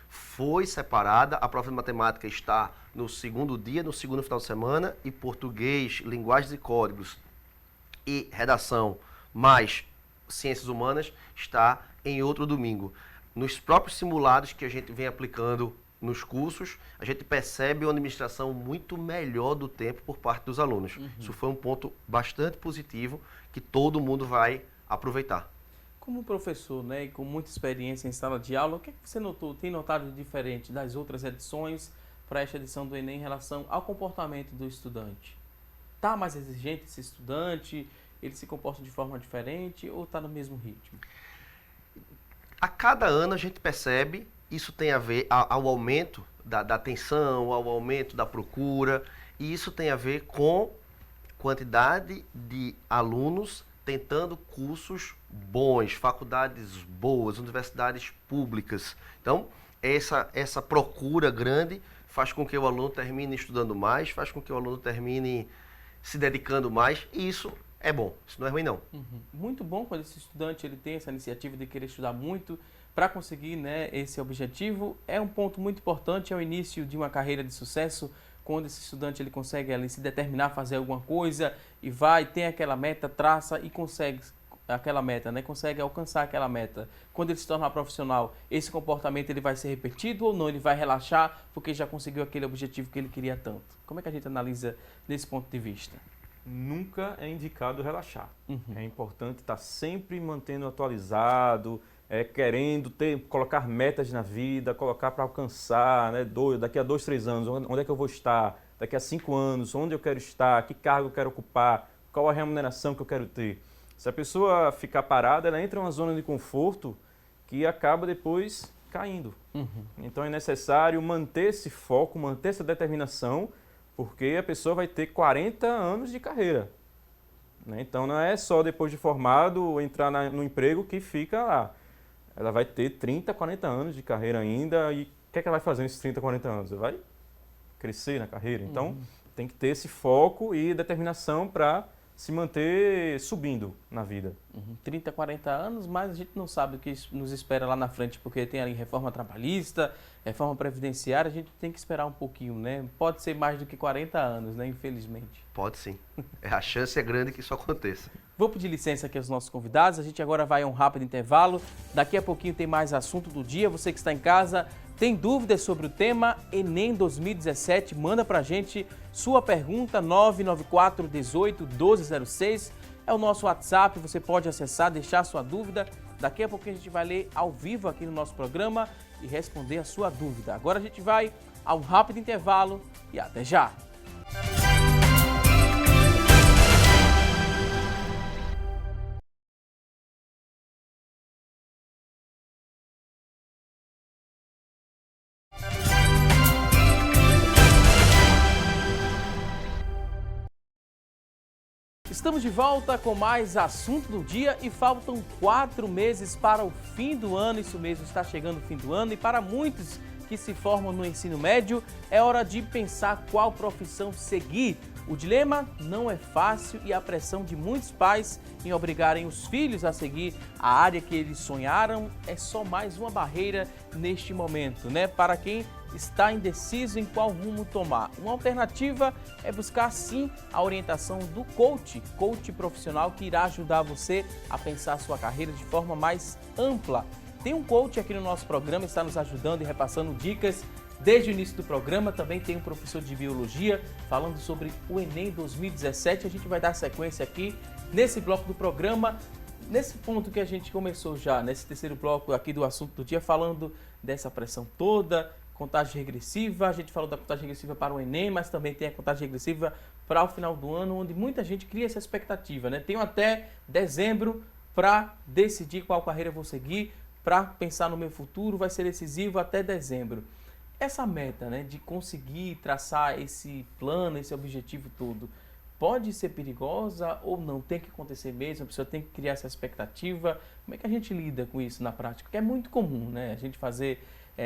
Foi separada, a prova de matemática está no segundo dia, no segundo final de semana, e português, linguagens e códigos e redação mais ciências humanas está em outro domingo. Nos próprios simulados que a gente vem aplicando nos cursos, a gente percebe uma administração muito melhor do tempo por parte dos alunos. Isso foi um ponto bastante positivo que todo mundo vai aproveitar. Como professor, né, e com muita experiência em sala de aula, o que é que você notou, tem notado de diferente das outras edições para esta edição do Enem em relação ao comportamento do estudante? Está mais exigente esse estudante? Ele se comporta de forma diferente ou está no mesmo ritmo? A cada ano a gente percebe, isso tem a ver ao aumento da atenção, ao aumento da procura, e isso tem a ver com quantidade de alunos tentando cursos bons, faculdades boas, universidades públicas. Então, essa procura grande faz com que o aluno termine estudando mais, faz com que o aluno termine se dedicando mais, e isso é bom, isso não é ruim não. Muito bom quando esse estudante ele tem essa iniciativa de querer estudar muito para conseguir, né, esse objetivo. É um ponto muito importante, é o início de uma carreira de sucesso, quando esse estudante ele consegue ali se determinar a fazer alguma coisa e tem aquela meta, traça e consegue aquela meta, né? Consegue alcançar aquela meta. Quando ele se tornar profissional, esse comportamento ele vai ser repetido ou não? Ele vai relaxar porque já conseguiu aquele objetivo que ele queria tanto. Como é que a gente analisa nesse ponto de vista? Nunca é indicado relaxar. É importante estar sempre mantendo atualizado, querendo colocar metas na vida, colocar para alcançar, né, daqui a 2, 3 anos, onde é que eu vou estar, daqui a 5 anos, onde eu quero estar, que cargo eu quero ocupar, qual a remuneração que eu quero ter. Se a pessoa ficar parada, ela entra em uma zona de conforto que acaba depois caindo. Então é necessário manter esse foco, manter essa determinação, porque a pessoa vai ter 40 anos de carreira. Né? Então não é só depois de formado entrar no emprego que fica lá. Ela vai ter 30, 40 anos de carreira ainda, e o que é que ela vai fazer nesses 30, 40 anos? Ela vai crescer na carreira. Então tem que ter esse foco e determinação para se manter subindo na vida. 30, 40 anos, mas a gente não sabe o que nos espera lá na frente, porque tem ali reforma trabalhista, reforma previdenciária, a gente tem que esperar um pouquinho, né? Pode ser mais do que 40 anos, né? Infelizmente. Pode sim. A chance é grande que isso aconteça. Vou pedir licença aqui aos nossos convidados, a gente agora vai a um rápido intervalo. Daqui a pouquinho tem mais assunto do dia. Você que está em casa, tem dúvidas sobre o tema Enem 2017? Manda pra gente sua pergunta, 994 18 1206. É o nosso WhatsApp, você pode acessar, deixar sua dúvida. Daqui a pouquinho a gente vai ler ao vivo aqui no nosso programa e responder a sua dúvida. Agora a gente vai a um rápido intervalo e até já! Estamos de volta com mais assunto do dia e faltam 4 meses para o fim do ano. Isso mesmo, está chegando o fim do ano e para muitos que se formam no ensino médio, é hora de pensar qual profissão seguir. O dilema não é fácil e a pressão de muitos pais em obrigarem os filhos a seguir a área que eles sonharam é só mais uma barreira neste momento, né? Para quem está indeciso em qual rumo tomar. Uma alternativa é buscar sim a orientação do coach profissional que irá ajudar você a pensar a sua carreira de forma mais ampla. Tem um coach aqui no nosso programa, está nos ajudando e repassando dicas desde o início do programa. Também tem um professor de biologia falando sobre o Enem 2017. A gente vai dar sequência aqui nesse bloco do programa, nesse ponto que a gente começou já, nesse terceiro bloco aqui do assunto do dia, falando dessa pressão toda, contagem regressiva. A gente falou da contagem regressiva para o Enem, mas também tem a contagem regressiva para o final do ano, onde muita gente cria essa expectativa, né? Tenho até dezembro para decidir qual carreira vou seguir, para pensar no meu futuro, vai ser decisivo até dezembro. Essa meta, né, de conseguir traçar esse plano, esse objetivo todo, pode ser perigosa ou não? Tem que acontecer mesmo? A pessoa tem que criar essa expectativa? Como é que a gente lida com isso na prática? Porque é muito comum, né, a gente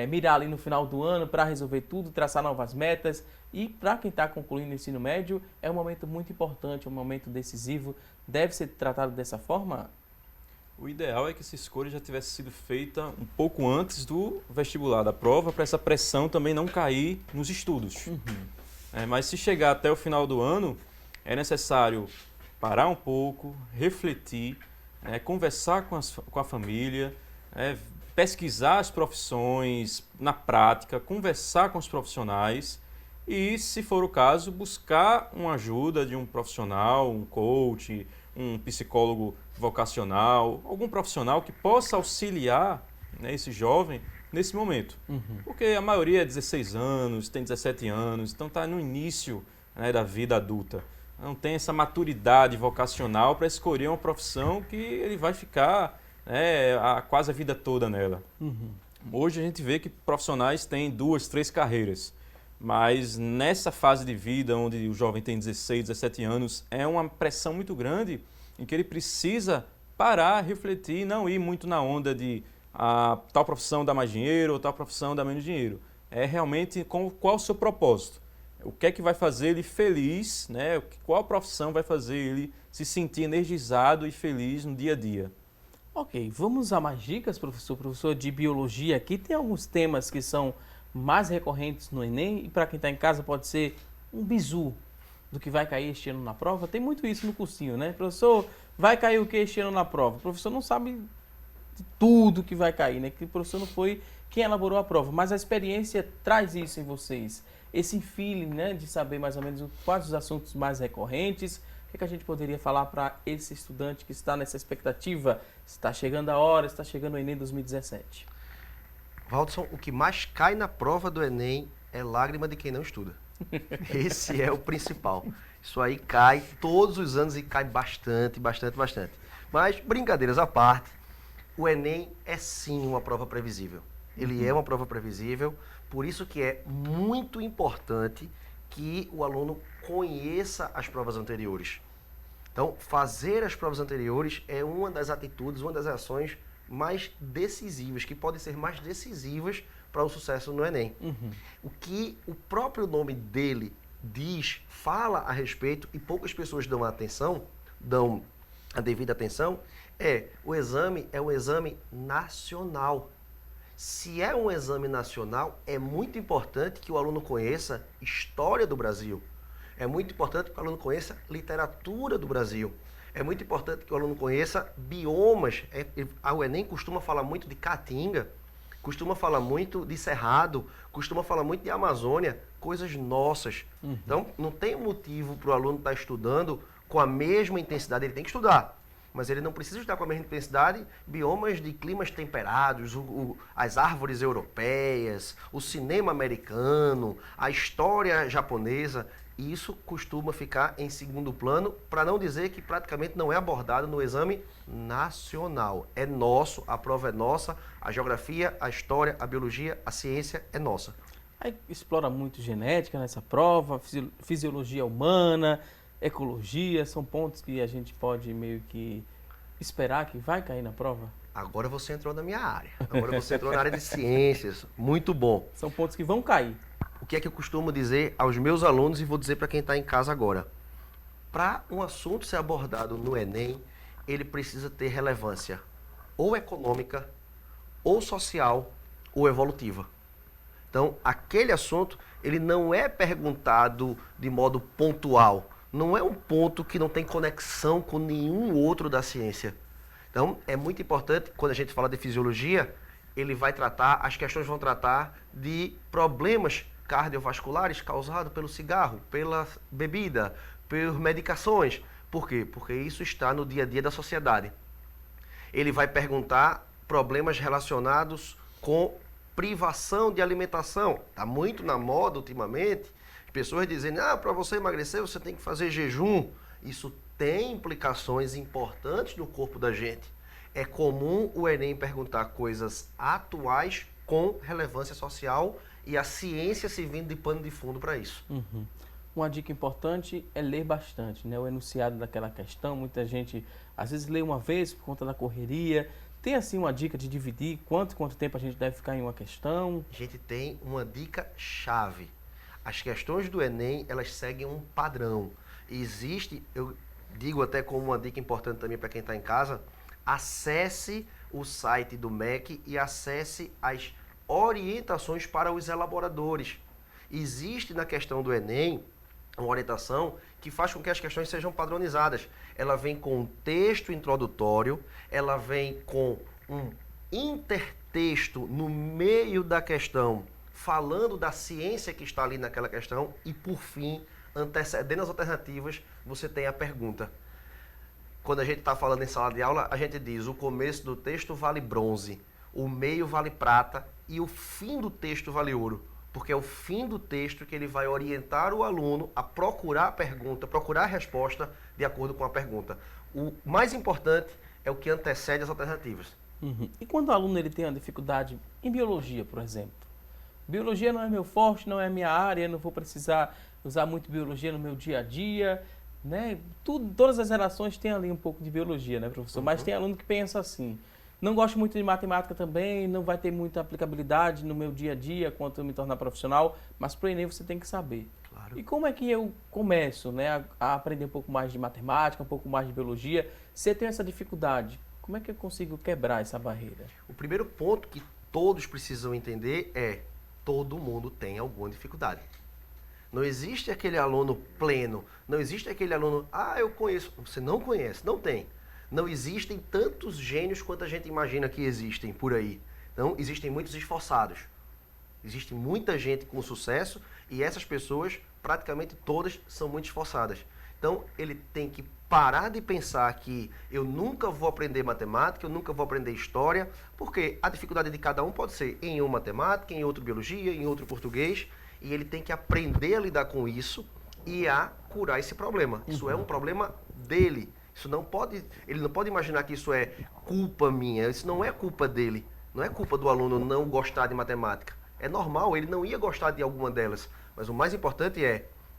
mirar ali no final do ano para resolver tudo, traçar novas metas. E para quem está concluindo o ensino médio, é um momento muito importante, um momento decisivo. Deve ser tratado dessa forma? O ideal é que essa escolha já tivesse sido feita um pouco antes do vestibular, da prova, para essa pressão também não cair nos estudos. Mas se chegar até o final do ano, é necessário parar um pouco, refletir, conversar com a família, pesquisar as profissões na prática, conversar com os profissionais e, se for o caso, buscar uma ajuda de um profissional, um coach, um psicólogo vocacional, algum profissional que possa auxiliar, né, esse jovem nesse momento. Porque a maioria é 16 anos, tem 17 anos, então está no início, né, da vida adulta. Não tem essa maturidade vocacional para escolher uma profissão que ele vai ficar, né, quase a vida toda nela. Hoje a gente vê que profissionais têm 2, 3 carreiras, mas nessa fase de vida onde o jovem tem 16, 17 anos, é uma pressão muito grande em que ele precisa parar, refletir e não ir muito na onda de tal profissão dá mais dinheiro ou tal profissão dá menos dinheiro. É realmente qual o seu propósito. O que é que vai fazer ele feliz, né? Qual profissão vai fazer ele se sentir energizado e feliz no dia a dia. Ok, vamos a mais dicas, professor? Professor de biologia aqui, tem alguns temas que são mais recorrentes no Enem e para quem está em casa pode ser um bizu do que vai cair este ano na prova. Tem muito isso no cursinho, né? Professor, vai cair o que este ano na prova? O professor não sabe de tudo que vai cair, né? Que o professor não foi quem elaborou a prova, mas a experiência traz isso em vocês. Esse feeling, né, de saber mais ou menos quais os assuntos mais recorrentes. O que a gente poderia falar para esse estudante que está nessa expectativa? Está chegando a hora, está chegando o Enem 2017. Valdson, o que mais cai na prova do Enem é lágrima de quem não estuda. Esse é o principal. Isso aí cai todos os anos e cai bastante. Mas, brincadeiras à parte, o Enem é sim uma prova previsível. Ele é uma prova previsível, por isso que é muito importante que o aluno conheça as provas anteriores. Então, fazer as provas anteriores é uma das atitudes, uma das ações mais decisivas, que podem ser mais decisivas para o sucesso no Enem. O que o próprio nome dele diz, fala a respeito, e poucas pessoas dão a devida atenção, o exame é um exame nacional. Se é um exame nacional, é muito importante que o aluno conheça história do Brasil. É muito importante que o aluno conheça literatura do Brasil. É muito importante que o aluno conheça biomas. O Enem costuma falar muito de Caatinga, costuma falar muito de Cerrado, costuma falar muito de Amazônia, coisas nossas. Então, não tem motivo para o aluno estar estudando com a mesma intensidade. Ele tem que estudar, mas ele não precisa estudar com a mesma intensidade biomas de climas temperados, as árvores europeias, o cinema americano, a história japonesa. E isso costuma ficar em segundo plano, para não dizer que praticamente não é abordado no exame nacional. É nosso, a prova é nossa, a geografia, a história, a biologia, a ciência é nossa. Aí explora muito genética nessa prova, fisiologia humana, ecologia, são pontos que a gente pode meio que esperar que vai cair na prova? Agora você entrou na minha área. Agora você entrou na área de ciências. Muito bom. São pontos que vão cair. O que é que eu costumo dizer aos meus alunos e vou dizer para quem está em casa agora? Para um assunto ser abordado no Enem, ele precisa ter relevância ou econômica, ou social, ou evolutiva. Então, aquele assunto, ele não é perguntado de modo pontual. Não é um ponto que não tem conexão com nenhum outro da ciência. Então, é muito importante, quando a gente fala de fisiologia, as questões vão tratar de problemas cardiovasculares causados pelo cigarro, pela bebida, por medicações. Por quê? Porque isso está no dia a dia da sociedade. Ele vai perguntar problemas relacionados com privação de alimentação. Está muito na moda ultimamente, as pessoas dizendo, para você emagrecer você tem que fazer jejum. Isso tem implicações importantes no corpo da gente. É comum o Enem perguntar coisas atuais com relevância social e a ciência se vindo de pano de fundo para isso. Uhum. Uma dica importante é ler bastante, né? O enunciado daquela questão, muita gente às vezes lê uma vez por conta da correria. Tem assim uma dica de dividir quanto tempo a gente deve ficar em uma questão? A gente tem uma dica chave. As questões do Enem, elas seguem um padrão. Existe, eu digo até como uma dica importante também para quem está em casa, acesse o site do MEC e acesse as orientações para os elaboradores. Existe na questão do Enem uma orientação que faz com que as questões sejam padronizadas. Ela vem com um texto introdutório, ela vem com um intertexto no meio da questão, falando da ciência que está ali naquela questão e, por fim, antecedendo as alternativas, você tem a pergunta. Quando a gente está falando em sala de aula, a gente diz o começo do texto vale bronze, o meio vale prata e o fim do texto vale ouro. Porque é o fim do texto que ele vai orientar o aluno a procurar a pergunta, procurar a resposta de acordo com a pergunta. O mais importante é o que antecede as alternativas. Uhum. E quando o aluno ele tem uma dificuldade em biologia, por exemplo? Biologia não é meu forte, não é minha área, não vou precisar usar muito biologia no meu dia a dia, né? Todas as gerações têm ali um pouco de biologia, né, professor? Uhum. Mas tem aluno que pensa assim, não gosto muito de matemática também, não vai ter muita aplicabilidade no meu dia a dia quando eu me tornar profissional, mas para o Enem você tem que saber. Claro. E como é que eu começo, né, a aprender um pouco mais de matemática, um pouco mais de biologia? Se eu tenho essa dificuldade, como é que eu consigo quebrar essa barreira? O primeiro ponto que todos precisam entender é todo mundo tem alguma dificuldade. Não existe aquele aluno pleno, não existe aquele aluno, eu conheço. Você não conhece, não tem. Não existem tantos gênios quanto a gente imagina que existem por aí. Então, existem muitos esforçados. Existe muita gente com sucesso e essas pessoas, praticamente todas, são muito esforçadas. Então, ele tem que parar de pensar que eu nunca vou aprender matemática, eu nunca vou aprender história, porque a dificuldade de cada um pode ser em um matemática, em outro biologia, em outro português, e ele tem que aprender a lidar com isso e a curar esse problema. Isso é um problema dele. Ele não pode imaginar que isso é culpa minha, isso não é culpa dele, não é culpa do aluno não gostar de matemática. É normal, ele não ia gostar de alguma delas, mas o mais importante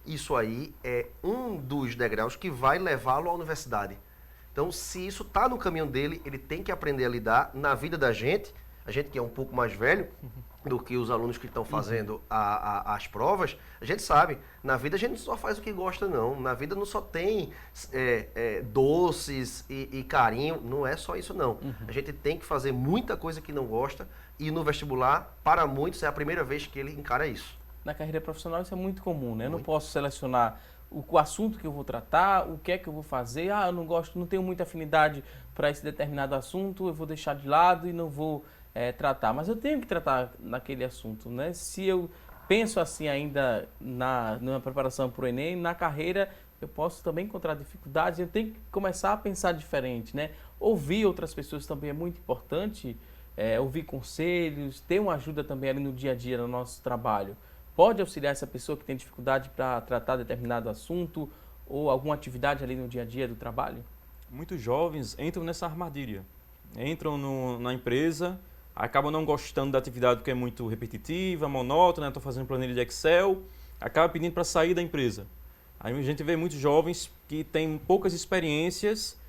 isso aí é um dos degraus que vai levá-lo à universidade. Então, se isso está no caminho dele, ele tem que aprender a lidar na vida da gente, a gente que é um pouco mais velho do que os alunos que estão fazendo as provas, a gente sabe, na vida a gente não só faz o que gosta não, na vida não só tem doces e carinho, não é só isso não. A gente tem que fazer muita coisa que não gosta e no vestibular, para muitos, é a primeira vez que ele encara isso. Na carreira profissional isso é muito comum, né? Eu não posso selecionar o assunto que eu vou tratar, o que é que eu vou fazer, eu não gosto, não tenho muita afinidade para esse determinado assunto, eu vou deixar de lado e não vou tratar, mas eu tenho que tratar naquele assunto, né? Se eu penso assim ainda na preparação para o Enem, na carreira eu posso também encontrar dificuldades, eu tenho que começar a pensar diferente, né? Ouvir outras pessoas também é muito importante, ouvir conselhos, ter uma ajuda também ali no dia a dia no nosso trabalho. Pode auxiliar essa pessoa que tem dificuldade para tratar determinado assunto ou alguma atividade ali no dia a dia do trabalho? Muitos jovens entram nessa armadilha, entram na empresa, acabam não gostando da atividade porque é muito repetitiva, monótona, estou fazendo planilha de Excel, acaba pedindo para sair da empresa. Aí a gente vê muitos jovens que têm poucas experiências,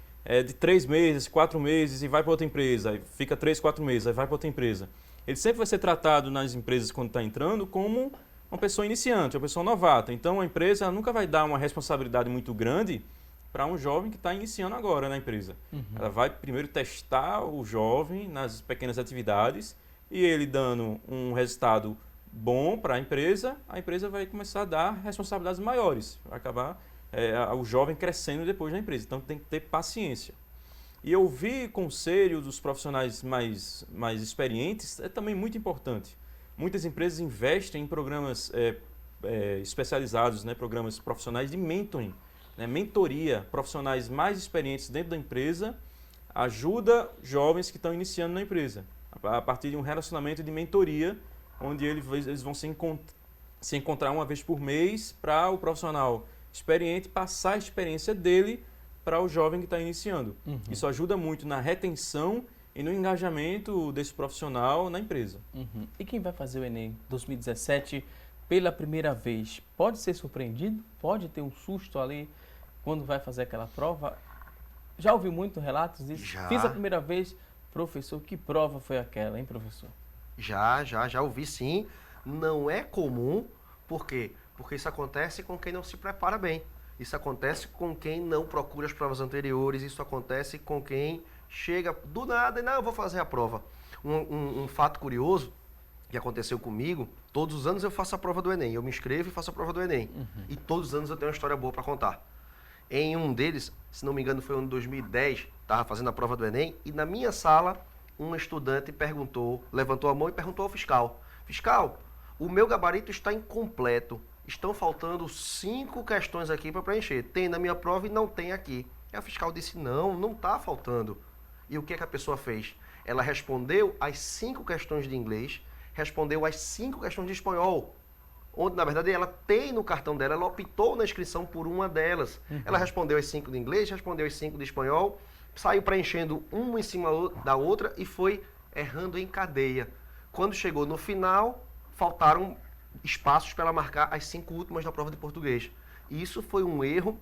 de 3 meses, 4 meses, e vai para outra empresa, aí fica 3, 4 meses, aí vai para outra empresa. Ele sempre vai ser tratado nas empresas quando está entrando como uma pessoa iniciante, uma pessoa novata. Então a empresa nunca vai dar uma responsabilidade muito grande para um jovem que está iniciando agora na empresa. Ela vai primeiro testar o jovem nas pequenas atividades e ele dando um resultado bom para a empresa vai começar a dar responsabilidades maiores, vai acabar o jovem crescendo depois na empresa. Então tem que ter paciência. E ouvir conselho dos profissionais mais experientes é também muito importante. Muitas empresas investem em programas especializados, né, programas profissionais de mentoring, né, mentoria. Profissionais mais experientes dentro da empresa ajuda jovens que estão iniciando na empresa, a partir de um relacionamento de mentoria, onde eles vão se encontrar uma vez por mês para o profissional experiente passar a experiência dele para o jovem que está iniciando. Isso ajuda muito na retenção e no engajamento desse profissional na empresa. E quem vai fazer o Enem 2017 pela primeira vez, pode ser surpreendido? Pode ter um susto ali quando vai fazer aquela prova? Já ouviu muitos relatos disso? Já. Fiz a primeira vez, professor, que prova foi aquela, hein, professor? Já ouvi sim. Não é comum, por quê? Porque isso acontece com quem não se prepara bem. Isso acontece com quem não procura as provas anteriores, isso acontece com quem chega do nada e não, eu vou fazer a prova. Um fato curioso que aconteceu comigo, todos os anos eu faço a prova do Enem, eu me inscrevo e faço a prova do Enem. E todos os anos eu tenho uma história boa para contar. Em um deles, se não me engano foi o ano 2010, estava fazendo a prova do Enem, e na minha sala, um estudante levantou a mão e perguntou ao fiscal: fiscal, o meu gabarito está incompleto, estão faltando 5 questões aqui para preencher, tem na minha prova e não tem aqui. E a fiscal disse: não está faltando. E o que a pessoa fez? Ela respondeu as 5 questões de inglês, respondeu as 5 questões de espanhol, onde na verdade ela tem no cartão dela, ela optou na inscrição por uma delas. Ela respondeu as 5 de inglês, respondeu as 5 de espanhol, saiu preenchendo uma em cima da outra e foi errando em cadeia. Quando chegou no final, faltaram espaços para ela marcar as 5 últimas da prova de português. E isso foi um erro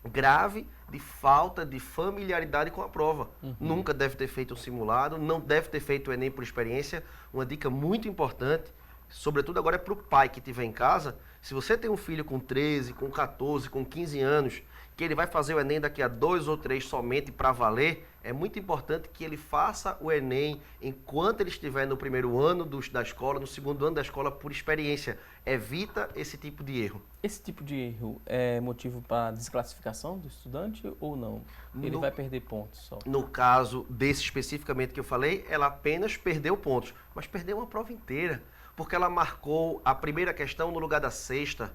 grave de falta de familiaridade com a prova. Nunca deve ter feito um simulado, não deve ter feito o Enem por experiência. Uma dica muito importante, sobretudo agora é para o pai que estiver em casa, se você tem um filho com 13, com 14, com 15 anos, que ele vai fazer o Enem daqui a 2 ou 3 somente para valer, é muito importante que ele faça o Enem enquanto ele estiver no primeiro ano da escola, no segundo ano da escola, por experiência. Evita esse tipo de erro. Esse tipo de erro é motivo para desclassificação do estudante ou não? Ele vai perder pontos só? No caso desse especificamente que eu falei, ela apenas perdeu pontos, mas perdeu uma prova inteira, porque ela marcou a primeira questão no lugar da 6ª,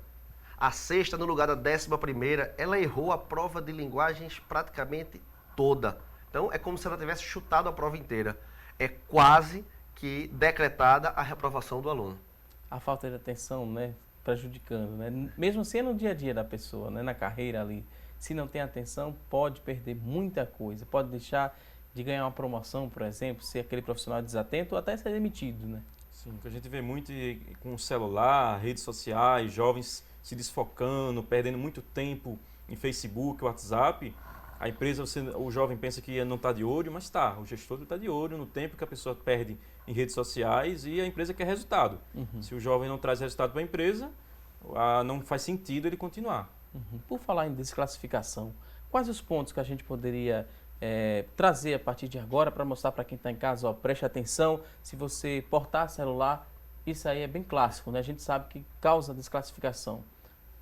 a 6ª no lugar da 11ª, ela errou a prova de linguagens praticamente toda. Então é como se ela tivesse chutado a prova inteira. É quase que decretada a reprovação do aluno. A falta de atenção, né, prejudicando, né? Mesmo assim é no dia a dia da pessoa, né, na carreira ali. Se não tem atenção, pode perder muita coisa. Pode deixar de ganhar uma promoção, por exemplo, se aquele profissional é desatento ou até ser demitido, né? Sim, o que a gente vê muito com o celular, redes sociais, jovens se desfocando, perdendo muito tempo em Facebook, WhatsApp. A empresa, o jovem pensa que não está de olho, mas está. O gestor está de olho no tempo que a pessoa perde em redes sociais e a empresa quer resultado. Se o jovem não traz resultado para a empresa, não faz sentido ele continuar. Por falar em desclassificação, quais os pontos que a gente poderia trazer a partir de agora para mostrar para quem está em casa? Ó, preste atenção, se você portar celular, isso aí é bem clássico, né? A gente sabe que causa desclassificação.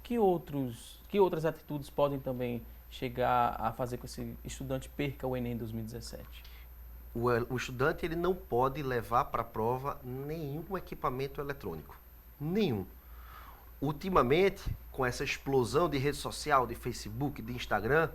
Que outras atitudes podem também chegar a fazer com que esse estudante perca o Enem 2017? O estudante ele não pode levar para a prova nenhum equipamento eletrônico. Nenhum. Ultimamente, com essa explosão de rede social, de Facebook, de Instagram,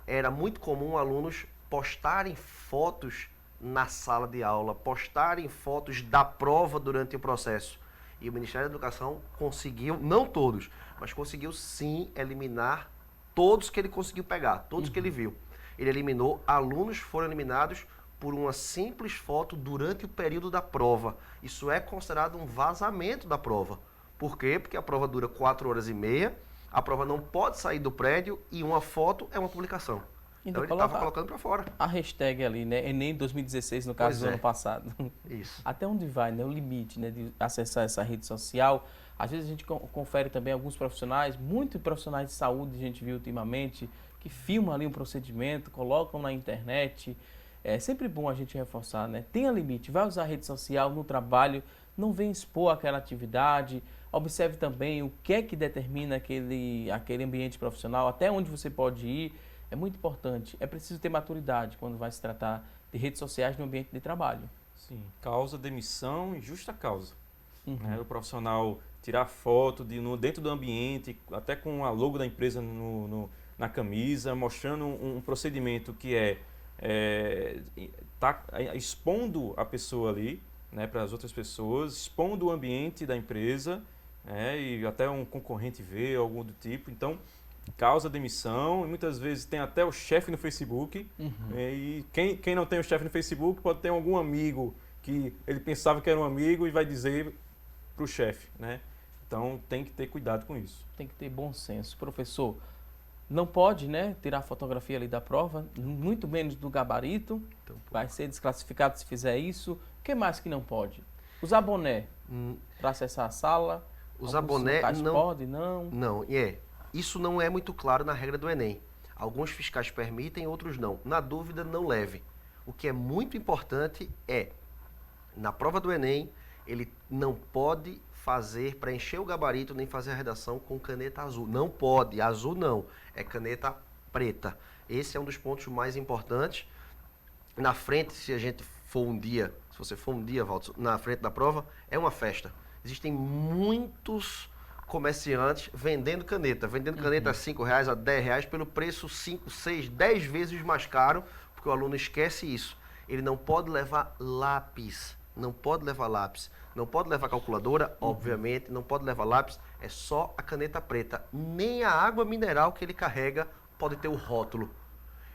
era muito comum alunos postarem fotos na sala de aula, postarem fotos da prova durante o processo. E o Ministério da Educação conseguiu, não todos, mas conseguiu sim eliminar todos que ele conseguiu pegar, todos que ele viu. Ele eliminou, alunos foram eliminados por uma simples foto durante o período da prova. Isso é considerado um vazamento da prova. Por quê? Porque a prova dura 4 horas e meia A prova não pode sair do prédio e uma foto é uma publicação. Então ele estava colocando para fora. A hashtag ali, né? Enem 2016, no caso do ano passado. Isso. Até onde vai, né? O limite, né? De acessar essa rede social. Às vezes a gente confere também alguns profissionais, muitos profissionais de saúde a gente viu ultimamente, que filmam ali um procedimento, colocam na internet. É sempre bom a gente reforçar, né? Tenha limite, vai usar a rede social no trabalho, não vem expor aquela atividade. Observe também o que é que determina aquele ambiente profissional, até onde você pode ir. É muito importante. É preciso ter maturidade quando vai se tratar de redes sociais no ambiente de trabalho. Sim, causa demissão e justa causa. Né? O profissional tirar foto dentro do ambiente, até com a logo da empresa na camisa, mostrando um procedimento que tá expondo a pessoa ali, né, para as outras pessoas, expondo o ambiente da empresa, né, e até um concorrente ver, algo do tipo. Então, causa demissão, e muitas vezes tem até o chefe no Facebook, e quem não tem o chefe no Facebook pode ter algum amigo que ele pensava que era um amigo e vai dizer para o chefe, né? Então tem que ter cuidado com isso. Tem que ter bom senso. Professor, não pode, né, tirar fotografia ali da prova, muito menos do gabarito, vai ser desclassificado se fizer isso. O que mais que não pode? Usar boné para acessar a sala? Usar boné não pode, não? Não, isso não é muito claro na regra do Enem. Alguns fiscais permitem, outros não. Na dúvida, não leve. O que é muito importante na prova do Enem, ele não pode preencher o gabarito nem fazer a redação com caneta azul. Não pode, azul não, é caneta preta. Esse é um dos pontos mais importantes. Na frente, se você for um dia, Valdo, na frente da prova, é uma festa. Existem muitos comerciantes vendendo caneta a R$5, a R$10 pelo preço 5, 6, 10 vezes mais caro, porque o aluno esquece isso. Ele não pode levar lápis, não pode levar calculadora, obviamente, não pode levar lápis, é só a caneta preta. Nem a água mineral que ele carrega pode ter o rótulo.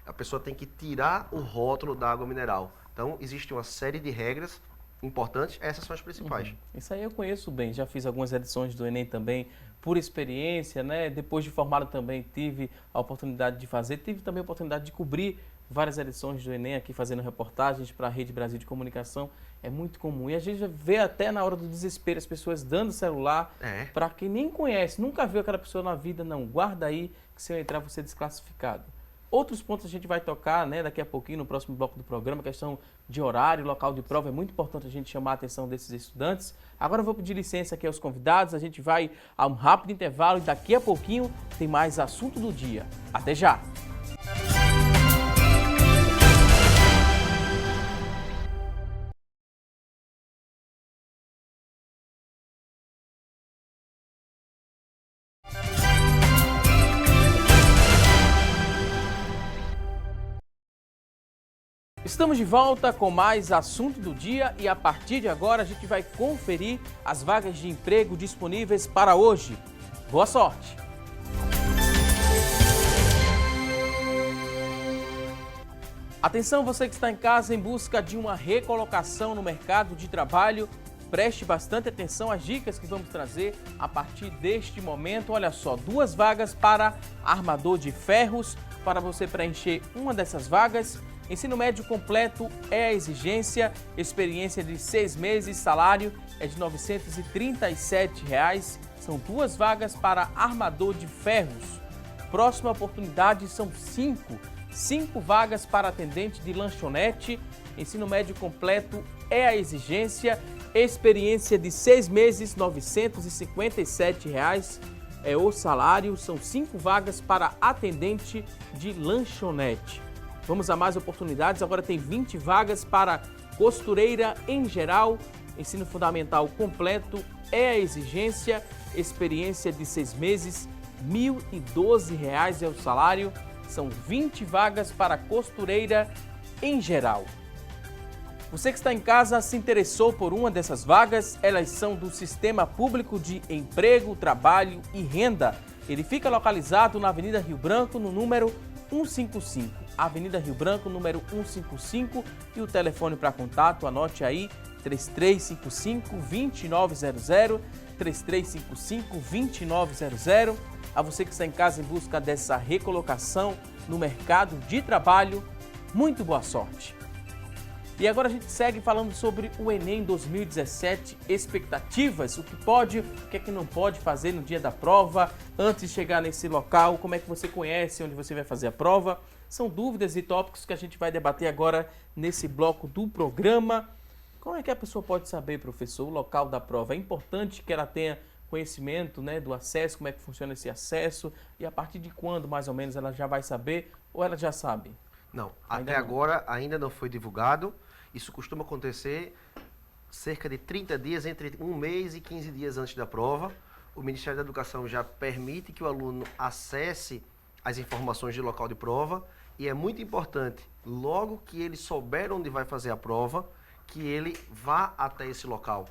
A pessoa tem que tirar o rótulo da água mineral. Então, existe uma série de regras importantes, essas são as principais. Isso aí eu conheço bem, já fiz algumas edições do Enem também, por experiência, né? Depois de formado também tive a oportunidade de fazer, tive também a oportunidade de cobrir várias edições do Enem aqui, fazendo reportagens para a Rede Brasil de Comunicação. É muito comum. E a gente vê até na hora do desespero as pessoas dando celular para quem nem conhece, nunca viu aquela pessoa na vida, não. Guarda aí que se eu entrar você é desclassificado. Outros pontos a gente vai tocar, né, daqui a pouquinho no próximo bloco do programa, questão de horário, local de prova. É muito importante a gente chamar a atenção desses estudantes. Agora eu vou pedir licença aqui aos convidados, a gente vai a um rápido intervalo e daqui a pouquinho tem mais assunto do dia. Até já! Estamos de volta com mais assunto do dia e a partir de agora a gente vai conferir as vagas de emprego disponíveis para hoje. Boa sorte! Atenção, você que está em casa em busca de uma recolocação no mercado de trabalho, preste bastante atenção às dicas que vamos trazer a partir deste momento. Olha só, 2 vagas para armador de ferros, para você preencher uma dessas vagas. Ensino médio completo é a exigência, experiência de 6 meses, salário é de R$ 937. São 2 vagas para armador de ferros. Próxima oportunidade são 5 vagas para atendente de lanchonete. Ensino médio completo é a exigência, experiência de 6 meses, R$ 957 é o salário. São 5 vagas para atendente de lanchonete. Vamos a mais oportunidades, agora tem 20 vagas para costureira em geral, ensino fundamental completo é a exigência, experiência de 6 meses, R$ 1.012 é o salário, são 20 vagas para costureira em geral. Você que está em casa se interessou por uma dessas vagas, elas são do Sistema Público de Emprego, Trabalho e Renda. Ele fica localizado na Avenida Rio Branco, no número 155. Avenida Rio Branco, número 155, e o telefone para contato, anote aí, 3355-2900, 3355-2900. A você que está em casa em busca dessa recolocação no mercado de trabalho, muito boa sorte. E agora a gente segue falando sobre o Enem 2017, expectativas, o que pode, o que é que não pode fazer no dia da prova, antes de chegar nesse local, como é que você conhece onde você vai fazer a prova. São dúvidas e tópicos que a gente vai debater agora nesse bloco do programa. Como é que a pessoa pode saber, professor, o local da prova? É importante que ela tenha conhecimento, né, do acesso, como é que funciona esse acesso, e a partir de quando, mais ou menos, ela já vai saber ou ela já sabe? Não, até agora ainda não foi divulgado. Isso costuma acontecer cerca de 30 dias, entre 1 mês e 15 dias antes da prova. O Ministério da Educação já permite que o aluno acesse as informações de local de prova e é muito importante, logo que ele souber onde vai fazer a prova, que ele vá até esse local.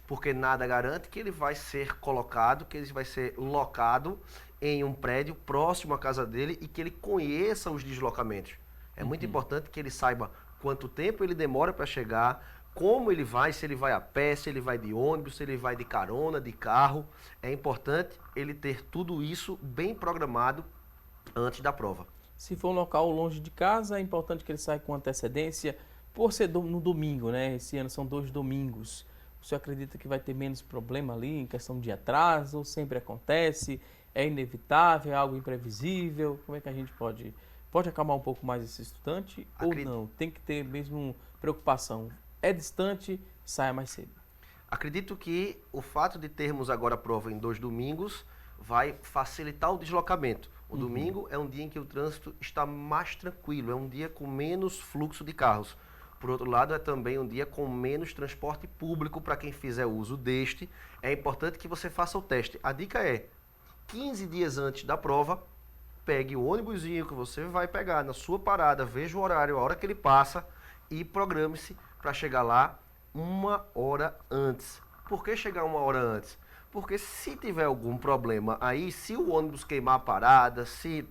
Porque nada garante que ele vai ser colocado, que ele vai ser locado em um prédio próximo à casa dele e que ele conheça os deslocamentos. É muito importante que ele saiba quanto tempo ele demora para chegar, como ele vai, se ele vai a pé, se ele vai de ônibus, se ele vai de carona, de carro. É importante ele ter tudo isso bem programado antes da prova. Se for um local longe de casa, é importante que ele saia com antecedência, por ser no domingo, né? Esse ano são 2 domingos. O senhor acredita que vai ter menos problema ali em questão de atraso? Sempre acontece? É inevitável? É algo imprevisível? Como é que a gente pode acalmar um pouco mais esse estudante ou não? Tem que ter mesmo preocupação. É distante, saia mais cedo. Acredito que o fato de termos agora a prova em 2 domingos vai facilitar o deslocamento. O domingo é um dia em que o trânsito está mais tranquilo, é um dia com menos fluxo de carros. Por outro lado, é também um dia com menos transporte público para quem fizer uso deste. É importante que você faça o teste. A dica é, 15 dias antes da prova, pegue o ônibusinho que você vai pegar na sua parada, veja o horário, a hora que ele passa e programe-se para chegar lá 1 hora antes. Por que chegar 1 hora antes? Porque se tiver algum problema aí, se o ônibus queimar a parada, se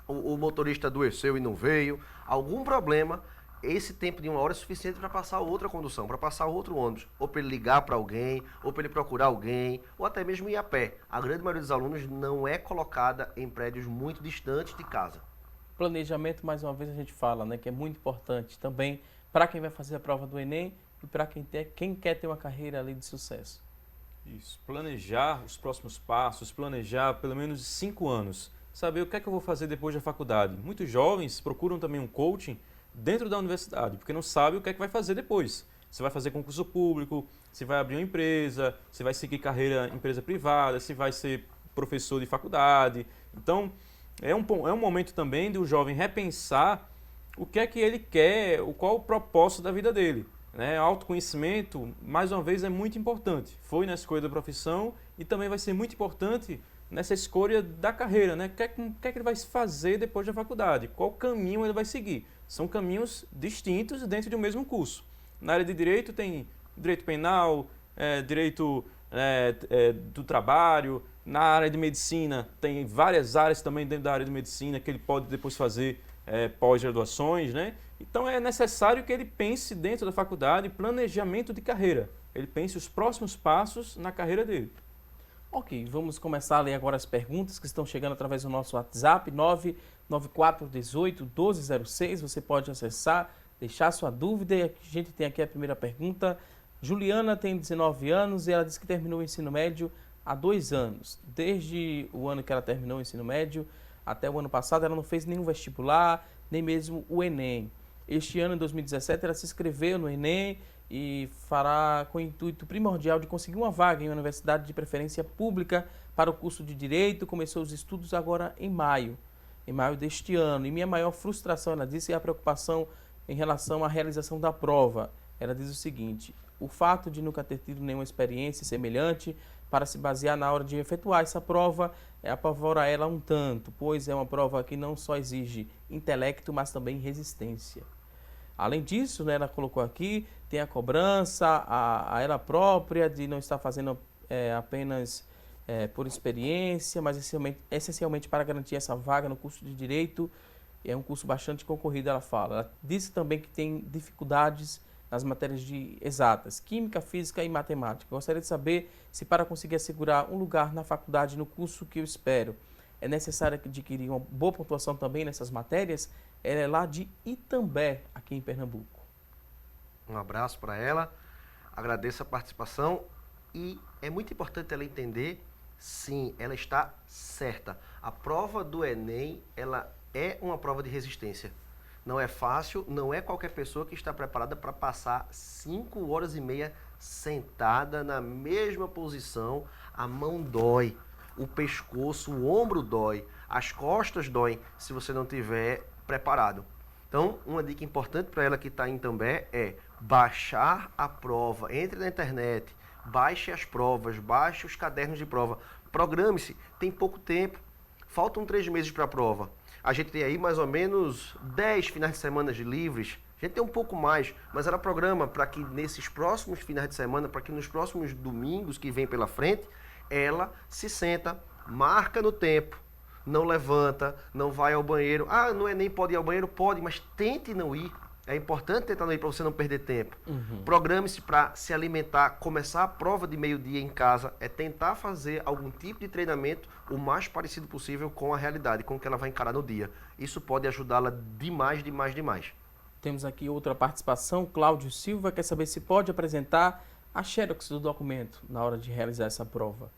o motorista adoeceu e não veio, algum problema, esse tempo de 1 hora é suficiente para passar outra condução, para passar outro ônibus, ou para ele ligar para alguém, ou para ele procurar alguém, ou até mesmo ir a pé. A grande maioria dos alunos não é colocada em prédios muito distantes de casa. Planejamento, mais uma vez a gente fala, né, que é muito importante também para quem vai fazer a prova do Enem e para quem quer ter uma carreira ali de sucesso. Isso, planejar os próximos passos, planejar pelo menos 5 anos, saber o que é que eu vou fazer depois da faculdade. Muitos jovens procuram também um coaching dentro da universidade, porque não sabe o que é que vai fazer depois. Se vai fazer concurso público, se vai abrir uma empresa, se vai seguir carreira em empresa privada, se vai ser professor de faculdade. Então, é um momento também do jovem repensar o que é que ele quer, qual o propósito da vida dele. Né? Autoconhecimento, mais uma vez, é muito importante. Foi na escolha da profissão e também vai ser muito importante nessa escolha da carreira. Né? O que é que ele vai fazer depois da faculdade? Qual caminho ele vai seguir? São caminhos distintos dentro de um mesmo curso. Na área de direito tem direito penal, direito do trabalho. Na área de medicina tem várias áreas também dentro da área de medicina que ele pode depois fazer pós-graduações, né? Então é necessário que ele pense dentro da faculdade planejamento de carreira. Ele pense os próximos passos na carreira dele. Ok, vamos começar a ler agora as perguntas que estão chegando através do nosso WhatsApp, 99418-1206. Você pode acessar, deixar sua dúvida. E a gente tem aqui a primeira pergunta. Juliana tem 19 anos e ela disse que terminou o ensino médio há 2 anos. Desde o ano que ela terminou o ensino médio até o ano passado, ela não fez nenhum vestibular, nem mesmo o Enem. Este ano, em 2017, ela se inscreveu no Enem e fará com o intuito primordial de conseguir uma vaga em uma universidade de preferência pública para o curso de Direito. Começou os estudos agora em maio deste ano. E minha maior frustração, ela disse, é a preocupação em relação à realização da prova. Ela diz o seguinte: o fato de nunca ter tido nenhuma experiência semelhante para se basear na hora de efetuar essa prova apavora ela um tanto, pois é uma prova que não só exige intelecto, mas também resistência. Além disso, né, ela colocou aqui, tem a cobrança a ela própria de não estar fazendo apenas por experiência, mas essencialmente para garantir essa vaga no curso de Direito. É um curso bastante concorrido, ela fala. Ela disse também que tem dificuldades nas matérias de exatas, Química, Física e Matemática. Gostaria de saber se para conseguir assegurar um lugar na faculdade no curso que eu espero, é necessário adquirir uma boa pontuação também nessas matérias. Ela é lá de Itambé, aqui em Pernambuco. Um abraço para ela, agradeço a participação e é muito importante ela entender, sim, ela está certa. A prova do Enem, ela é uma prova de resistência. Não é fácil, não é qualquer pessoa que está preparada para passar 5 horas e meia sentada na mesma posição. A mão dói, o pescoço, o ombro dói, as costas doem se você não tiver preparado. Então, uma dica importante para ela que está em Itambé é baixar a prova. Entre na internet, baixe as provas, baixe os cadernos de prova. Programe-se, tem pouco tempo, faltam 3 meses para a prova. A gente tem aí mais ou menos 10 finais de semana livres. A gente tem um pouco mais, mas ela programa para que nesses próximos finais de semana, para que nos próximos domingos que vem pela frente, ela se senta, marca no tempo, não levanta, não vai ao banheiro. Ah, não é nem pode ir ao banheiro? Pode, mas tente não ir. É importante tentar não ir para você não perder tempo. Programe-se para se alimentar, começar a prova de meio-dia em casa, é tentar fazer algum tipo de treinamento o mais parecido possível com a realidade, com o que ela vai encarar no dia. Isso pode ajudá-la demais, demais, demais. Temos aqui outra participação. Cláudio Silva quer saber se pode apresentar a xerox do documento na hora de realizar essa prova.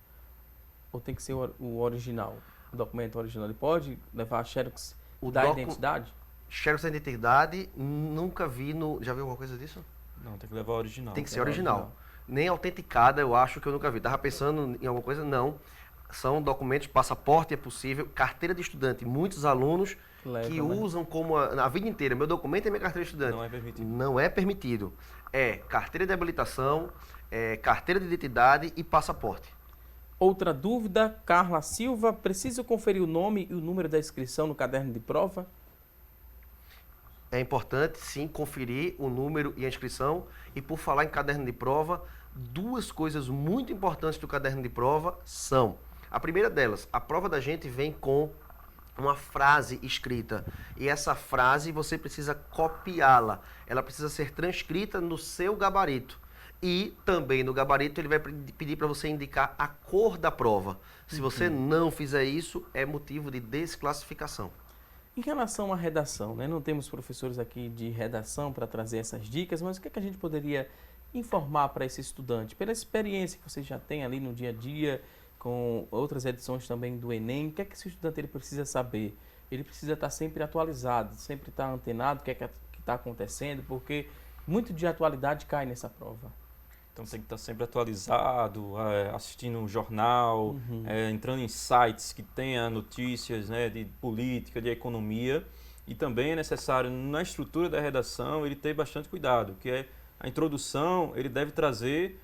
Ou tem que ser o original? O documento original, ele pode levar a xerox da identidade? Xerox da identidade, nunca vi no... Já viu alguma coisa disso? Não, tem que levar a original. Tem que ser original. Nem autenticada, eu acho que eu nunca vi. Tava pensando em alguma coisa? Não. São documentos, passaporte é possível, carteira de estudante. Muitos alunos que usam como a vida inteira. Meu documento é minha carteira de estudante. Não é permitido. Não é permitido. É carteira de habilitação, carteira de identidade e passaporte. Outra dúvida, Carla Silva, preciso conferir o nome e o número da inscrição no caderno de prova? É importante, sim, conferir o número e a inscrição. E por falar em caderno de prova, 2 coisas muito importantes do caderno de prova são... A primeira delas, a prova da gente vem com uma frase escrita. E essa frase você precisa copiá-la. Ela precisa ser transcrita no seu gabarito. E também no gabarito ele vai pedir para você indicar a cor da prova. Se você não fizer isso, é motivo de desclassificação. Em relação à redação, né? Não temos professores aqui de redação para trazer essas dicas, mas o que é que a gente poderia informar para esse estudante? Pela experiência que você já tem ali no dia a dia, com outras edições também do Enem, o que é que esse estudante ele precisa saber? Ele precisa estar sempre atualizado, sempre estar antenado, o que é que está acontecendo, porque muito de atualidade cai nessa prova. Então tem que estar sempre atualizado, assistindo um jornal, entrando em sites que tenha notícias, né, de política, de economia. E também é necessário, na estrutura da redação, ele ter bastante cuidado, que é a introdução, ele deve trazer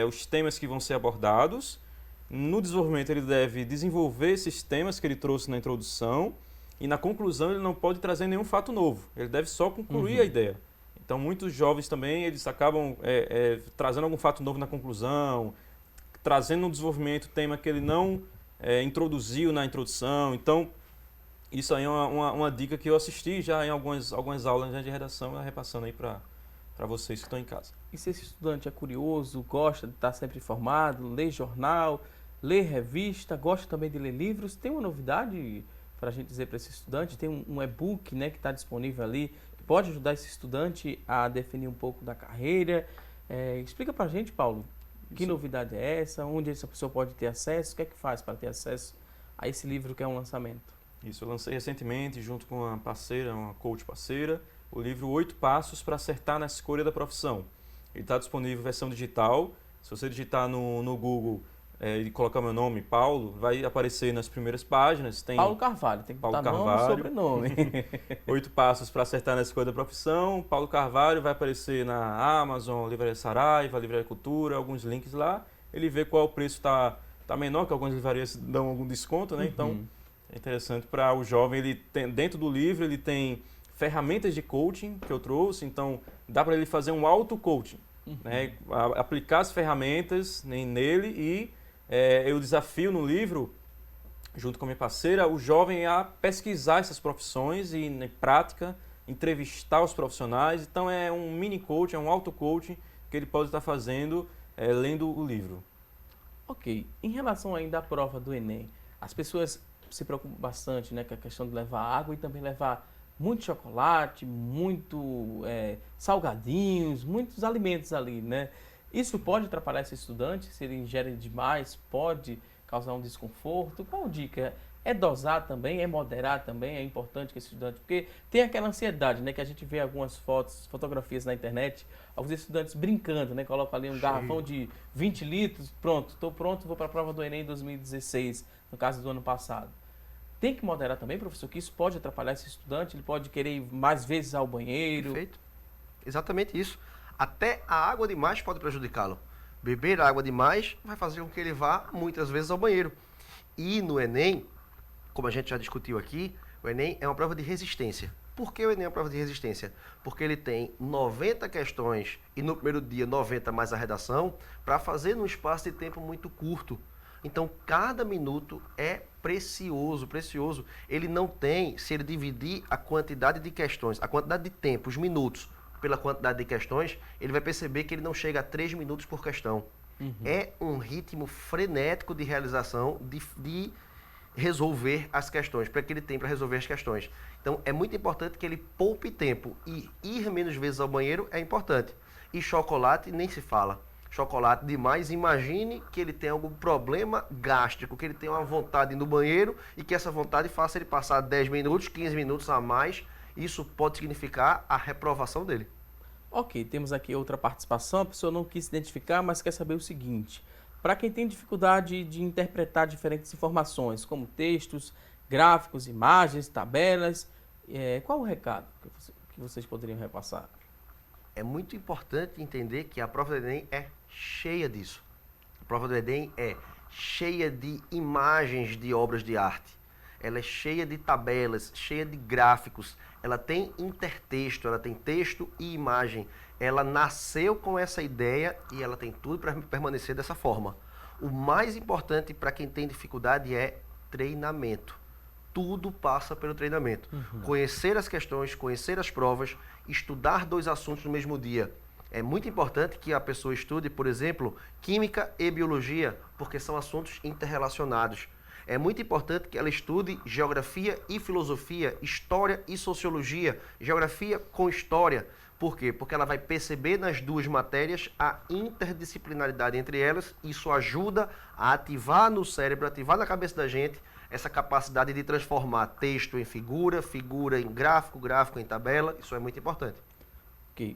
os temas que vão ser abordados. No desenvolvimento, ele deve desenvolver esses temas que ele trouxe na introdução. E na conclusão, ele não pode trazer nenhum fato novo. Ele deve só concluir a ideia. Então, muitos jovens também, eles acabam trazendo algum fato novo na conclusão, trazendo no desenvolvimento tema que ele não introduziu na introdução. Então, isso aí é uma dica que eu assisti já em algumas aulas de redação, repassando aí para vocês que estão em casa. E se esse estudante é curioso, gosta de estar sempre informado, lê jornal, lê revista, gosta também de ler livros, tem uma novidade para a gente dizer para esse estudante? Tem um e-book, né, que está disponível ali, que pode ajudar esse estudante a definir um pouco da carreira. Explica para a gente, Paulo, que novidade é essa, onde essa pessoa pode ter acesso, o que é que faz para ter acesso a esse livro que é um lançamento? Isso, eu lancei recentemente, junto com uma parceira, uma coach parceira, o livro 8 Passos para Acertar na Escolha da Profissão. Ele está disponível em versão digital. Se você digitar no Google e colocar meu nome, Paulo, vai aparecer nas primeiras páginas. Tem Paulo Carvalho, tem que botar nome e sobrenome. 8 Passos para Acertar na Escolha da Profissão. Paulo Carvalho vai aparecer na Amazon, Livraria Saraiva, Livraria Cultura, alguns links lá. Ele vê qual o preço está menor, que algumas livrarias dão algum desconto, né? Então, é interessante para o jovem. Ele tem, dentro do livro, ele tem ferramentas de coaching que eu trouxe, então dá para ele fazer um auto-coaching, né? Aplicar as ferramentas nele e eu desafio no livro, junto com a minha parceira, o jovem a pesquisar essas profissões e, na prática, entrevistar os profissionais. Então é um mini coaching, é um auto-coaching que ele pode estar fazendo lendo o livro. Ok. Em relação ainda à prova do Enem, as pessoas se preocupa bastante, né, com a questão de levar água e também levar muito chocolate, muito salgadinhos, muitos alimentos ali, né? Isso pode atrapalhar esse estudante? Se ele ingere demais, pode causar um desconforto? Qual dica? É dosar também? É moderar também? É importante que esse estudante... Porque tem aquela ansiedade, né? Que a gente vê algumas fotografias na internet, alguns estudantes brincando, né? Colocam ali um garrafão de 20 litros, pronto, estou pronto, vou para a prova do Enem 2016, no caso do ano passado. Tem que moderar também, professor, que isso pode atrapalhar esse estudante? Ele pode querer ir mais vezes ao banheiro? Perfeito. Exatamente isso. Até a água demais pode prejudicá-lo. Beber água demais vai fazer com que ele vá muitas vezes ao banheiro. E no Enem, como a gente já discutiu aqui, o Enem é uma prova de resistência. Por que o Enem é uma prova de resistência? Porque ele tem 90 questões e no primeiro dia 90 mais a redação para fazer num espaço de tempo muito curto. Então, cada minuto é precioso, precioso. Ele não tem, se ele dividir a quantidade de questões, a quantidade de tempo, os minutos, pela quantidade de questões, ele vai perceber que ele não chega a 3 minutos por questão. É um ritmo frenético de realização, de resolver as questões, para que ele tem para resolver as questões. Então, é muito importante que ele poupe tempo. E ir menos vezes ao banheiro é importante. E chocolate nem se fala. Chocolate demais, imagine que ele tem algum problema gástrico, que ele tem uma vontade no banheiro e que essa vontade faça ele passar 10 minutos, 15 minutos a mais. Isso pode significar a reprovação dele. Ok, temos aqui outra participação. A pessoa não quis se identificar, mas quer saber o seguinte. Para quem tem dificuldade de interpretar diferentes informações, como textos, gráficos, imagens, tabelas, qual o recado que vocês poderiam repassar? É muito importante entender que a prova do Enem é cheia disso. A prova do Enem é cheia de imagens de obras de arte. Ela é cheia de tabelas, cheia de gráficos. Ela tem intertexto, ela tem texto e imagem. Ela nasceu com essa ideia e ela tem tudo para permanecer dessa forma. O mais importante para quem tem dificuldade é treinamento. Tudo passa pelo treinamento. Conhecer as questões, conhecer as provas, estudar 2 assuntos no mesmo dia. É muito importante que a pessoa estude, por exemplo, química e biologia, porque são assuntos interrelacionados. É muito importante que ela estude geografia e filosofia, história e sociologia, geografia com história. Por quê? Porque ela vai perceber nas 2 matérias a interdisciplinaridade entre elas. Isso ajuda a ativar no cérebro, ativar na cabeça da gente essa capacidade de transformar texto em figura, figura em gráfico, gráfico em tabela. Isso é muito importante. Ok.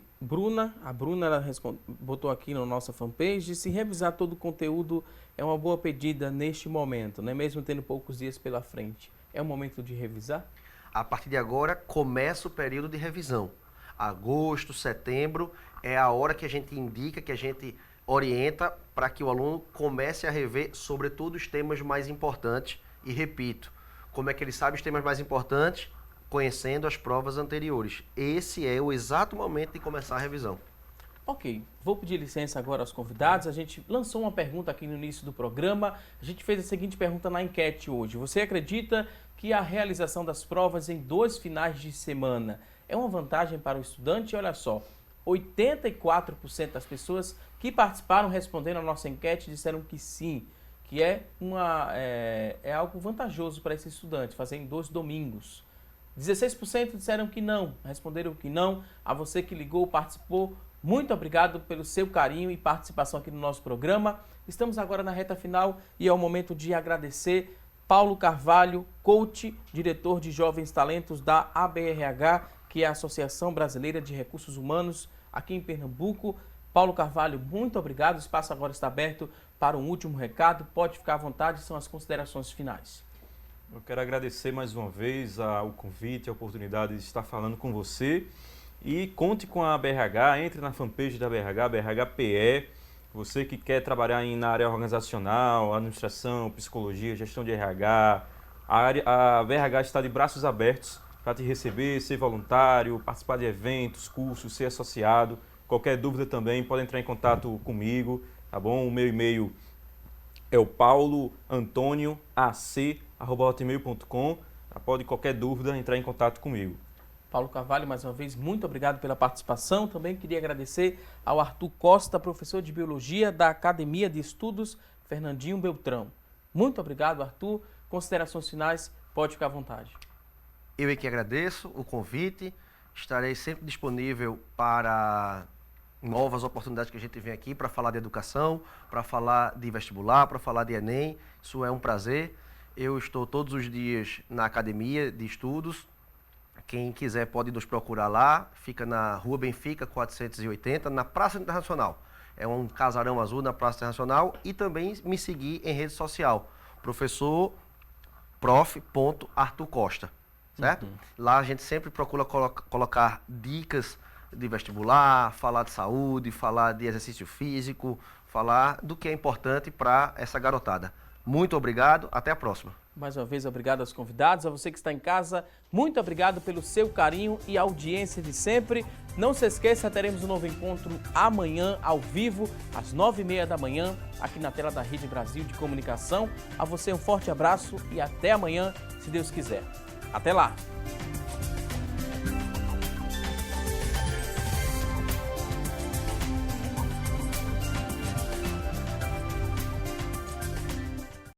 A Bruna ela botou aqui na nossa fanpage, se revisar todo o conteúdo é uma boa pedida neste momento, né? Mesmo tendo poucos dias pela frente. É o momento de revisar? A partir de agora começa o período de revisão. Agosto, setembro é a hora que a gente indica, que a gente orienta para que o aluno comece a rever, sobretudo, os temas mais importantes. E repito, como é que ele sabe os temas mais importantes? Conhecendo as provas anteriores. Esse é o exato momento de começar a revisão. Ok, vou pedir licença agora aos convidados. A gente lançou uma pergunta aqui no início do programa. A gente fez a seguinte pergunta na enquete hoje. Você acredita que a realização das provas em 2 finais de semana é uma vantagem para o estudante? Olha só, 84% das pessoas que participaram respondendo a nossa enquete disseram que sim, que é algo vantajoso para esse estudante, fazer em 2 domingos. 16% disseram que não, responderam que não. A você que ligou, participou, muito obrigado pelo seu carinho e participação aqui no nosso programa. Estamos agora na reta final e é o momento de agradecer Paulo Carvalho, coach, diretor de Jovens Talentos da ABRH, que é a Associação Brasileira de Recursos Humanos aqui em Pernambuco. Paulo Carvalho, muito obrigado. O espaço agora está aberto para um último recado. Pode ficar à vontade, são as considerações finais. Eu quero agradecer mais uma vez o convite, a oportunidade de estar falando com você. E conte com a ABRH, entre na fanpage da ABRH, ABRH-PE. Você que quer trabalhar na área organizacional, administração, psicologia, gestão de RH, a ABRH está de braços abertos para te receber, ser voluntário, participar de eventos, cursos, ser associado. Qualquer dúvida também pode entrar em contato comigo, tá bom? O meu e-mail é o pauloantonioac@hotmail.com. Pode, qualquer dúvida, entrar em contato comigo. Paulo Carvalho, mais uma vez, muito obrigado pela participação. Também queria agradecer ao Arthur Costa, professor de Biologia da Academia de Estudos Fernandinho Beltrão. Muito obrigado, Arthur. considerações finais, pode ficar à vontade. Eu é que agradeço o convite, estarei sempre disponível para novas oportunidades que a gente vem aqui para falar de educação, para falar de vestibular, para falar de Enem. Isso é um prazer. Eu estou todos os dias na academia de estudos. Quem quiser pode nos procurar lá. Fica na Rua Benfica, 480, na Praça Internacional. É um casarão azul na Praça Internacional. E também me seguir em rede social. Professor prof.Arthur Costa. Certo? Lá a gente sempre procura colocar dicas de vestibular, falar de saúde, falar de exercício físico, falar do que é importante para essa garotada. Muito obrigado, até a próxima. Mais uma vez, obrigado aos convidados, a você que está em casa, muito obrigado pelo seu carinho e audiência de sempre. Não se esqueça, teremos um novo encontro amanhã, ao vivo, às 9h30 da manhã, aqui na tela da Rede Brasil de Comunicação. A você um forte abraço e até amanhã, se Deus quiser. Até lá!